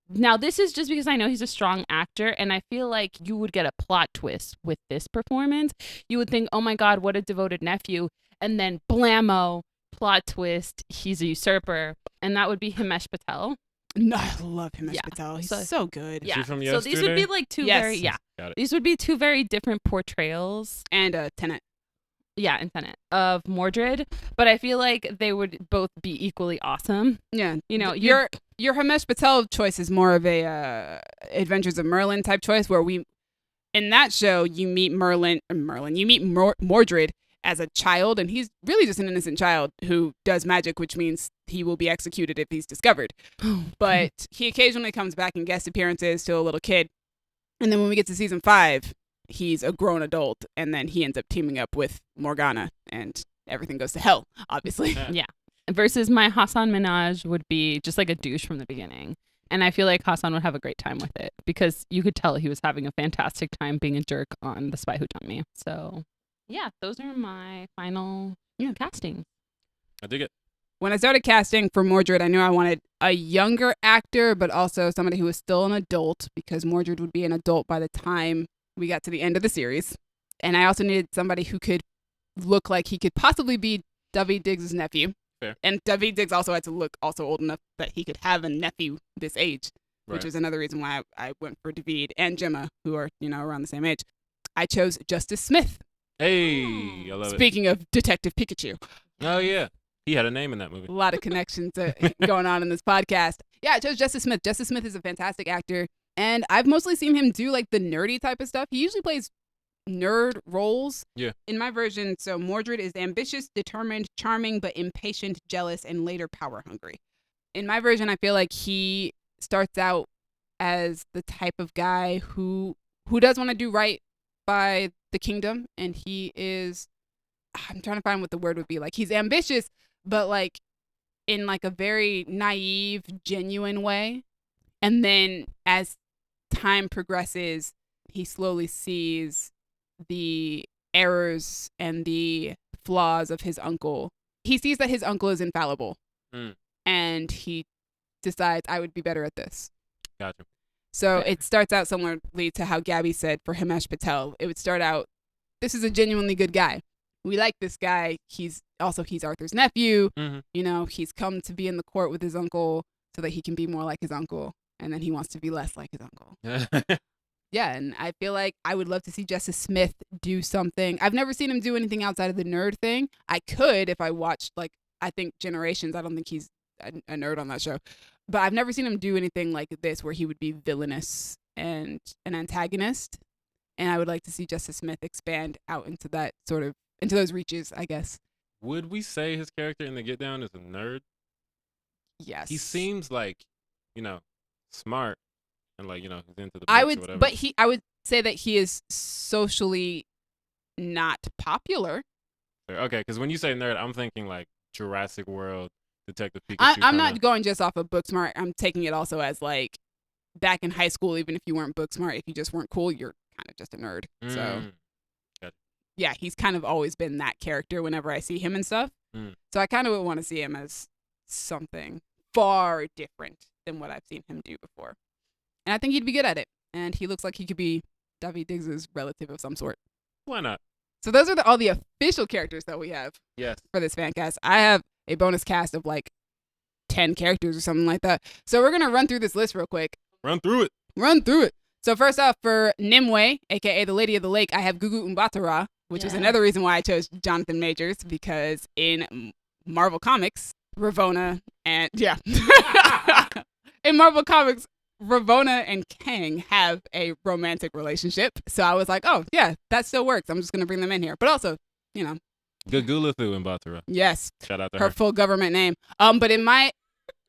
[SPEAKER 4] Now, this is just because I know he's a strong actor, and I feel like you would get a plot twist with this performance. You would think, oh my God, what a devoted nephew. And then blammo, plot twist, he's a usurper. And that would be Himesh Patel.
[SPEAKER 3] No, I love him as
[SPEAKER 4] Yeah.
[SPEAKER 3] Patel. He's
[SPEAKER 4] So-
[SPEAKER 3] so good.
[SPEAKER 4] Yeah.
[SPEAKER 1] She from
[SPEAKER 4] So these would be
[SPEAKER 1] Yesterday?
[SPEAKER 4] like two
[SPEAKER 3] Yes.
[SPEAKER 4] very, yeah.
[SPEAKER 1] Got it.
[SPEAKER 4] These would be two very different portrayals.
[SPEAKER 3] And Tenet.
[SPEAKER 4] Yeah, in Tenet of Mordred. But I feel like they would both be equally awesome.
[SPEAKER 3] Yeah.
[SPEAKER 4] You know,
[SPEAKER 3] your Himesh Patel choice is more of a Adventures of Merlin type choice, where in that show you meet you meet Mordred as a child, and he's really just an innocent child who does magic, which means he will be executed if he's discovered. But he occasionally comes back in guest appearances to a little kid, and then when we get to season 5, he's a grown adult, and then he ends up teaming up with Morgana, and everything goes to hell, obviously.
[SPEAKER 4] Versus my Hassan Minaj would be just like a douche from the beginning. And I feel like Hassan would have a great time with it because you could tell he was having a fantastic time being a jerk on The Spy Who Dumped Me. So, yeah, those are my final castings.
[SPEAKER 1] I dig it.
[SPEAKER 3] When I started casting for Mordred, I knew I wanted a younger actor, but also somebody who was still an adult, because Mordred would be an adult by the time we got to the end of the series. And I also needed somebody who could look like he could possibly be Daveed Diggs' nephew.
[SPEAKER 1] Fair.
[SPEAKER 3] And Daveed Diggs also had to look also old enough that he could have a nephew this age, which
[SPEAKER 1] Right.
[SPEAKER 3] was another reason why I went for Daveed and Gemma, who are, around the same age. I chose Justice Smith.
[SPEAKER 1] Hey, I love it.
[SPEAKER 3] Speaking of Detective Pikachu.
[SPEAKER 1] Oh, yeah. He had a name in that movie.
[SPEAKER 3] A lot of connections going on in this podcast. Yeah, I chose Justice Smith. Justice Smith is a fantastic actor, and I've mostly seen him do like the nerdy type of stuff. He usually plays nerd roles.
[SPEAKER 1] Yeah.
[SPEAKER 3] In my version, so Mordred is ambitious, determined, charming, but impatient, jealous, and later power hungry. In my version, I feel like he starts out as the type of guy who does want to do right by the kingdom, and he is, I'm trying to find what the word would be. Like, he's ambitious, but like in like a very naive, genuine way. And then as time progresses, he slowly sees the errors and the flaws of his uncle. He sees that his uncle is infallible. And he decides, I would be better at this.
[SPEAKER 1] Gotcha.
[SPEAKER 3] So it starts out similarly to how Gabby said for Himesh Patel. It would start out, this is a genuinely good guy. We like this guy. He's Arthur's nephew.
[SPEAKER 1] Mm-hmm.
[SPEAKER 3] He's come to be in the court with his uncle so that he can be more like his uncle. And then he wants to be less like his uncle. Yeah, and I feel like I would love to see Justice Smith do something. I've never seen him do anything outside of the nerd thing. I could if I watched, like, I think Generations. I don't think he's a nerd on that show. But I've never seen him do anything like this where he would be villainous and an antagonist. And I would like to see Justice Smith expand out into that sort of, into those reaches, I guess.
[SPEAKER 1] Would we say his character in The Get Down is a nerd?
[SPEAKER 3] Yes.
[SPEAKER 1] He seems like, smart and like, he's into the books
[SPEAKER 3] I
[SPEAKER 1] or
[SPEAKER 3] would,
[SPEAKER 1] whatever.
[SPEAKER 3] but I would say that he is socially not popular.
[SPEAKER 1] Okay, because when you say nerd, I'm thinking like Jurassic World, Detective Pikachu.
[SPEAKER 3] I'm
[SPEAKER 1] kinda.
[SPEAKER 3] not going just off of book smart. I'm taking it also as like back in high school, even if you weren't book smart, if you just weren't cool, you're kind of just a nerd. So
[SPEAKER 1] Gotcha.
[SPEAKER 3] yeah, he's kind of always been that character whenever I see him and stuff. So I kind of would want to see him as something far different than what I've seen him do before. And I think he'd be good at it. And he looks like he could be Daveed Diggs' relative of some sort.
[SPEAKER 1] Why not?
[SPEAKER 3] So those are all the official characters that we have
[SPEAKER 1] Yes.
[SPEAKER 3] for this fan cast. I have a bonus cast of like 10 characters or something like that. So we're going to run through this list real quick.
[SPEAKER 1] Run through it.
[SPEAKER 3] So first off, for Nimue, aka the Lady of the Lake, I have Gugu Mbatha-Raw, which is
[SPEAKER 4] Yeah.
[SPEAKER 3] another reason why I chose Jonathan Majors, because in Marvel Comics, Ravonna and in Marvel Comics, Ravonna and Kang have a romantic relationship. So I was like, oh yeah, that still works. I'm just gonna bring them in here. But also,
[SPEAKER 1] Gagulathu and Batara.
[SPEAKER 3] yes,
[SPEAKER 1] Shout out to
[SPEAKER 3] her
[SPEAKER 1] her.
[SPEAKER 3] full government name. But in my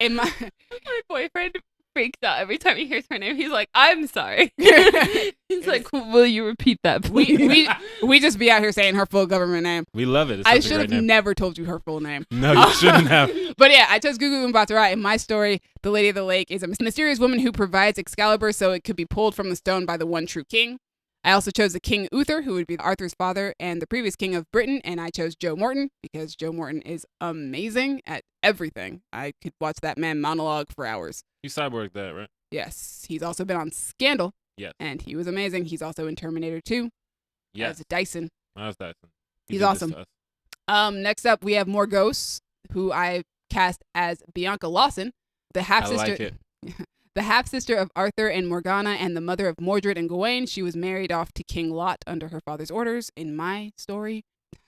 [SPEAKER 4] My boyfriend freaks out every time he hears her name. He's like, I'm sorry. He's like, will you repeat that, please?
[SPEAKER 3] we just be out here saying her full government name.
[SPEAKER 1] We love it. It's
[SPEAKER 3] I
[SPEAKER 1] such a
[SPEAKER 3] should
[SPEAKER 1] great
[SPEAKER 3] have
[SPEAKER 1] name.
[SPEAKER 3] never told you her full name.
[SPEAKER 1] No, you shouldn't have.
[SPEAKER 3] But yeah, I chose Gugu Mbatha-Raw. In my story, the Lady of the Lake is a mysterious woman who provides Excalibur so it could be pulled from the stone by the one true king. I also chose the King Uther, who would be Arthur's father and the previous king of Britain, and I chose Joe Morton because Joe Morton is amazing at everything. I could watch that man monologue for hours.
[SPEAKER 1] You cyborged that, right?
[SPEAKER 3] Yes. He's also been on Scandal.
[SPEAKER 1] Yes.
[SPEAKER 3] And he was amazing. He's also in Terminator 2
[SPEAKER 1] Yes.
[SPEAKER 3] as Dyson.
[SPEAKER 1] Miles Dyson. He
[SPEAKER 3] He's
[SPEAKER 1] did this
[SPEAKER 3] awesome.
[SPEAKER 1] to us.
[SPEAKER 3] Next up, we have Morgause, who I cast as Bianca Lawson, the half-sister.
[SPEAKER 1] I like it.
[SPEAKER 3] The half-sister of Arthur and Morgana and the mother of Mordred and Gawain. She was married off to King Lot under her father's orders in my story.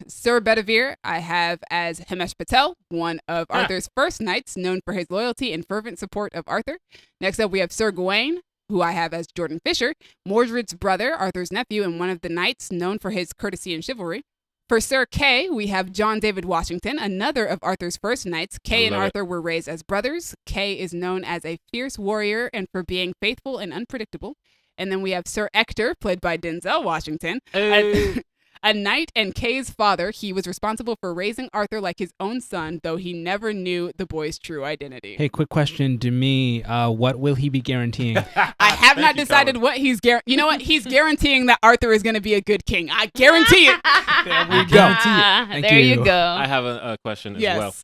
[SPEAKER 3] Sir Bedivere, I have as Himesh Patel, one of Arthur's first knights, known for his loyalty and fervent support of Arthur. Next up, we have Sir Gawain, who I have as Jordan Fisher, Mordred's brother, Arthur's nephew, and one of the knights known for his courtesy and chivalry. For Sir Kay, we have John David Washington, another of Arthur's first knights. Kay and Arthur were raised as brothers. Kay is known as a fierce warrior and for being faithful and unpredictable. And then we have Sir Ector, played by Denzel Washington, a knight and Kay's father. He was responsible for raising Arthur like his own son, though he never knew the boy's true identity.
[SPEAKER 2] Hey, quick question to me. What will he be guaranteeing?
[SPEAKER 3] I have not decided what he's You know what? He's guaranteeing that Arthur is going to be a good king. I guarantee it.
[SPEAKER 2] There we go. Thank
[SPEAKER 4] There you go.
[SPEAKER 1] I have a question as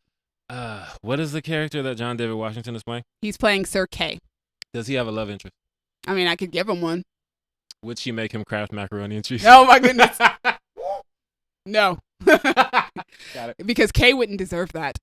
[SPEAKER 1] well. What is the character that John David Washington is playing?
[SPEAKER 3] He's playing Sir Kay.
[SPEAKER 1] Does he have a love interest?
[SPEAKER 3] I mean, I could give him one.
[SPEAKER 1] Would she make him craft macaroni and cheese?
[SPEAKER 3] Oh, my goodness. No.
[SPEAKER 1] Got it.
[SPEAKER 3] Because Kay wouldn't deserve that.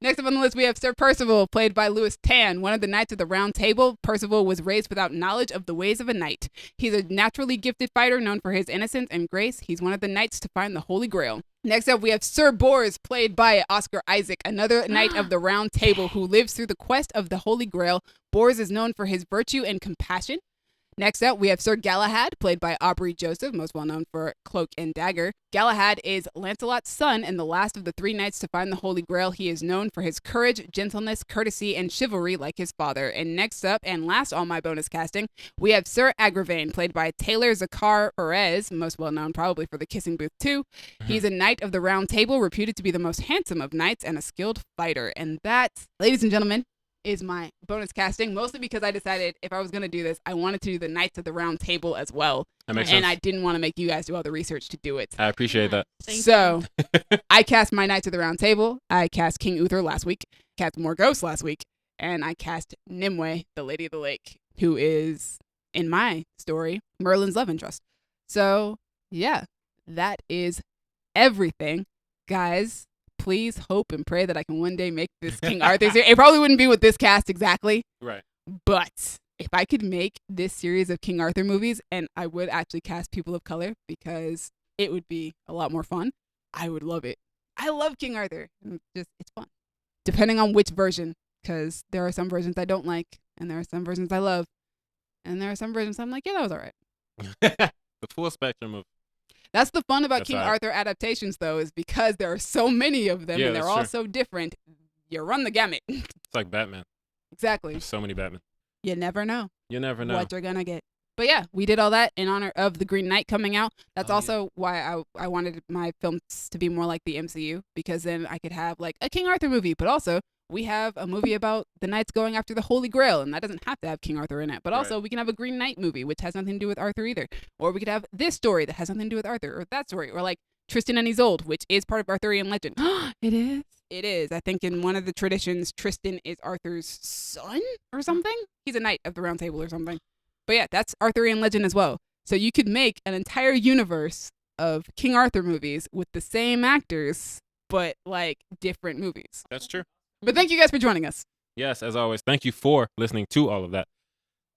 [SPEAKER 3] Next up on the list, we have Sir Percival, played by Louis Tan, one of the Knights of the Round Table. Percival was raised without knowledge of the ways of a knight. He's a naturally gifted fighter known for his innocence and grace. He's one of the knights to find the Holy Grail. Next up, we have Sir Bors, played by Oscar Isaac, another Knight of the Round Table who lives through the quest of the Holy Grail. Bors is known for his virtue and compassion. Next up, we have Sir Galahad, played by Aubrey Joseph, most well known for Cloak and Dagger. Galahad is Lancelot's son and the last of the three knights to find the Holy Grail. He is known for his courage, gentleness, courtesy, and chivalry like his father. And next up, and last on my bonus casting, we have Sir Agravain, played by Taylor Zakar Perez, most well known probably for The Kissing Booth 2. He's a Knight of the Round Table, reputed to be the most handsome of knights and a skilled fighter. And that, ladies and gentlemen, is my bonus casting, mostly because I decided if I was going to do this, I wanted to do the Knights of the Round Table as well.
[SPEAKER 1] That makes
[SPEAKER 3] and
[SPEAKER 1] sense.
[SPEAKER 3] I didn't want to make you guys do all the research to do it.
[SPEAKER 1] I appreciate that.
[SPEAKER 3] So I cast my Knights of the Round Table. I cast King Uther last week, cast Morgause last week, and I cast Nimue, the Lady of the Lake, who is, in my story, Merlin's love interest. So yeah, that is everything. Guys, please hope and pray that I can one day make this King Arthur series. It probably wouldn't be with this cast exactly.
[SPEAKER 1] Right.
[SPEAKER 3] But if I could make this series of King Arthur movies, and I would actually cast people of color because it would be a lot more fun, I would love it. I love King Arthur. It's fun. Depending on which version, because there are some versions I don't like, and there are some versions I love, and there are some versions I'm like, yeah, that was all right.
[SPEAKER 1] The full spectrum of...
[SPEAKER 3] That's the fun about
[SPEAKER 1] That's
[SPEAKER 3] King
[SPEAKER 1] all right.
[SPEAKER 3] Arthur adaptations, though, is because there are so many of them,
[SPEAKER 1] Yeah,
[SPEAKER 3] and they're
[SPEAKER 1] that's
[SPEAKER 3] all
[SPEAKER 1] true.
[SPEAKER 3] so different. You run the gamut.
[SPEAKER 1] It's like Batman.
[SPEAKER 3] Exactly.
[SPEAKER 1] There's so many Batman.
[SPEAKER 3] You never know
[SPEAKER 1] You never know.
[SPEAKER 3] what you're going to get. But yeah, we did all that in honor of The Green Knight coming out. That's
[SPEAKER 1] Oh,
[SPEAKER 3] also why I wanted my films to be more like the MCU, because then I could have like a King Arthur movie, but also we have a movie about the knights going after the Holy Grail, and that doesn't have to have King Arthur in it. But also we can have a Green Knight movie, which has nothing to do with Arthur either. Or we could have this story that has nothing to do with Arthur, or that story, or like Tristan and Isolde, which is part of Arthurian legend.
[SPEAKER 4] It is?
[SPEAKER 3] It is. I think in one of the traditions, Tristan is Arthur's son or something. He's a knight of the Round Table or something. But yeah, that's Arthurian legend as well. So you could make an entire universe of King Arthur movies with the same actors, but like different movies.
[SPEAKER 1] That's true.
[SPEAKER 3] But thank you guys for joining us.
[SPEAKER 1] Yes, as always, thank you for listening to all of that.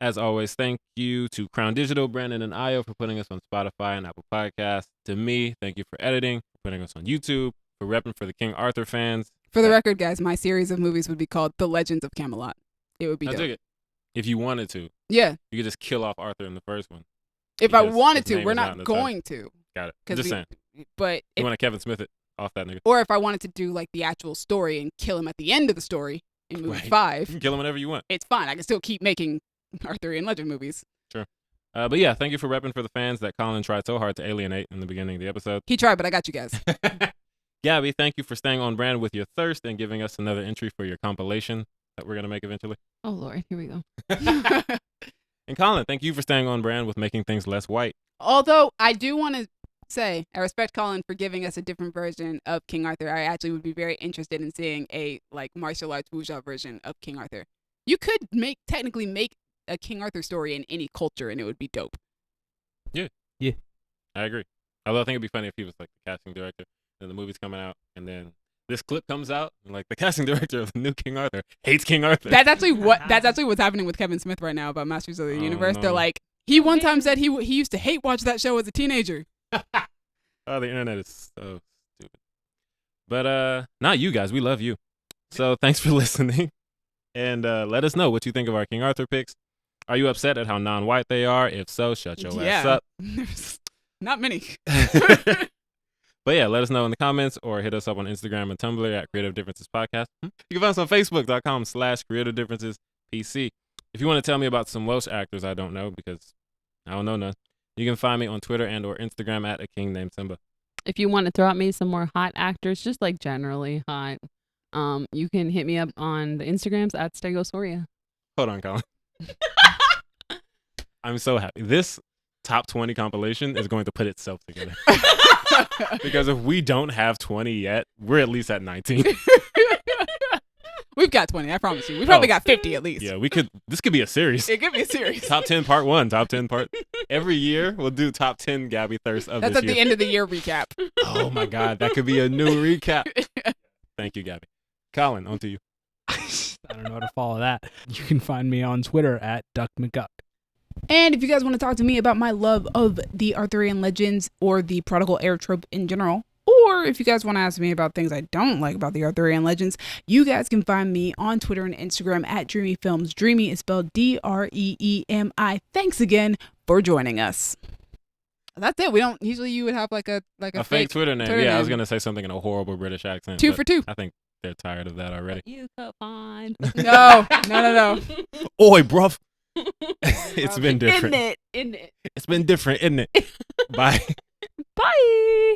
[SPEAKER 1] As always, thank you to Crown Digital, Brandon, and Io for putting us on Spotify and Apple Podcasts. To me, thank you for editing, for putting us on YouTube, for repping for the King Arthur fans.
[SPEAKER 3] For the record, guys, my series of movies would be called The Legends of Camelot. It would be
[SPEAKER 1] I
[SPEAKER 3] dope.
[SPEAKER 1] dig it. If you wanted to,
[SPEAKER 3] Yeah.
[SPEAKER 1] you could just kill off Arthur in the first one.
[SPEAKER 3] If I
[SPEAKER 1] Because
[SPEAKER 3] wanted
[SPEAKER 1] his
[SPEAKER 3] to,
[SPEAKER 1] name
[SPEAKER 3] we're
[SPEAKER 1] is not
[SPEAKER 3] not
[SPEAKER 1] in the title.
[SPEAKER 3] going to.
[SPEAKER 1] Got it.
[SPEAKER 3] 'Cause
[SPEAKER 1] Just
[SPEAKER 3] we-
[SPEAKER 1] saying.
[SPEAKER 3] But
[SPEAKER 1] You
[SPEAKER 3] if,
[SPEAKER 1] want to Kevin Smith it off that nigga.
[SPEAKER 3] or if I wanted to do like the actual story and kill him at the end of the story in movie
[SPEAKER 1] Right.
[SPEAKER 3] 5,
[SPEAKER 1] You can kill him whenever you want.
[SPEAKER 3] it's fine. I can still keep making Arthurian legend movies.
[SPEAKER 1] But yeah, thank you for repping for the fans that Colin tried so hard to alienate in the beginning of the episode.
[SPEAKER 3] He tried, but I got you guys.
[SPEAKER 1] Gabby, thank you for staying on brand with your thirst and giving us another entry for your compilation that we're going to make eventually.
[SPEAKER 4] Oh, Lord. Here we go.
[SPEAKER 1] And Colin, thank you for staying on brand with making things less white.
[SPEAKER 3] Although I do want to say, I respect Colin for giving us a different version of King Arthur. I actually would be very interested in seeing a like martial arts wuxia version of King Arthur. You could technically make a King Arthur story in any culture, and it would be dope.
[SPEAKER 1] I agree. Although I think it'd be funny if he was like the casting director, and the movie's coming out, and then this clip comes out, and like the casting director of the new King Arthur hates King Arthur.
[SPEAKER 3] That's actually what's happening with Kevin Smith right now about Masters of the Universe.
[SPEAKER 1] No.
[SPEAKER 3] They're like, he one time said he used to hate watch that show as a teenager.
[SPEAKER 1] Oh, the internet is so stupid. But not you guys. We love you. So thanks for listening, and let us know what you think of our King Arthur picks. Are you upset at how non-white they are? If so, shut your ass up.
[SPEAKER 3] Not many.
[SPEAKER 1] But yeah, let us know in the comments or hit us up on Instagram and Tumblr at Creative Differences Podcast. You can find us on Facebook.com/Creative Differences PC. If you want to tell me about some Welsh actors I don't know, because I don't know none, you can find me on Twitter and or Instagram at a king named Simba.
[SPEAKER 5] If you want to throw at me some more hot actors, just like generally hot, you can hit me up on the Instagrams at Stegosoria.
[SPEAKER 1] Hold on, Colin. I'm so happy. This top 20 compilation is going to put itself together. Because if we don't have 20 yet, we're at least at 19.
[SPEAKER 3] We've got 20, I promise you. We probably got 50 at least.
[SPEAKER 1] Yeah, this could be a series.
[SPEAKER 3] It could be a series.
[SPEAKER 1] Top 10 part 1, top 10 part. Every year we'll do top 10 Gabby Thirst of
[SPEAKER 3] That's
[SPEAKER 1] this
[SPEAKER 3] at
[SPEAKER 1] year.
[SPEAKER 3] the end of the year recap.
[SPEAKER 1] Oh my God, that could be a new recap. Thank you, Gabby. Colin, on to you.
[SPEAKER 2] I don't know how to follow that. You can find me on Twitter at Duck McGuck.
[SPEAKER 3] And if you guys want to talk to me about my love of the Arthurian legends or the prodigal heir trope in general, or if you guys want to ask me about things I don't like about the Arthurian legends, you guys can find me on Twitter and Instagram at Dreamy Films. Dreamy is spelled DREEMI. Thanks again for joining us. That's it. We don't usually. You would have like a
[SPEAKER 1] fake Twitter name.
[SPEAKER 3] Twitter
[SPEAKER 1] Yeah, I
[SPEAKER 3] name.
[SPEAKER 1] was gonna say something in a horrible British accent.
[SPEAKER 3] 2
[SPEAKER 1] but
[SPEAKER 3] for 2.
[SPEAKER 1] I think they're tired of that already.
[SPEAKER 5] You could find.
[SPEAKER 3] No.
[SPEAKER 1] Oi, bruv. It's been different.
[SPEAKER 5] Isn't it?
[SPEAKER 1] It's been different, isn't it? Bye.
[SPEAKER 5] Bye.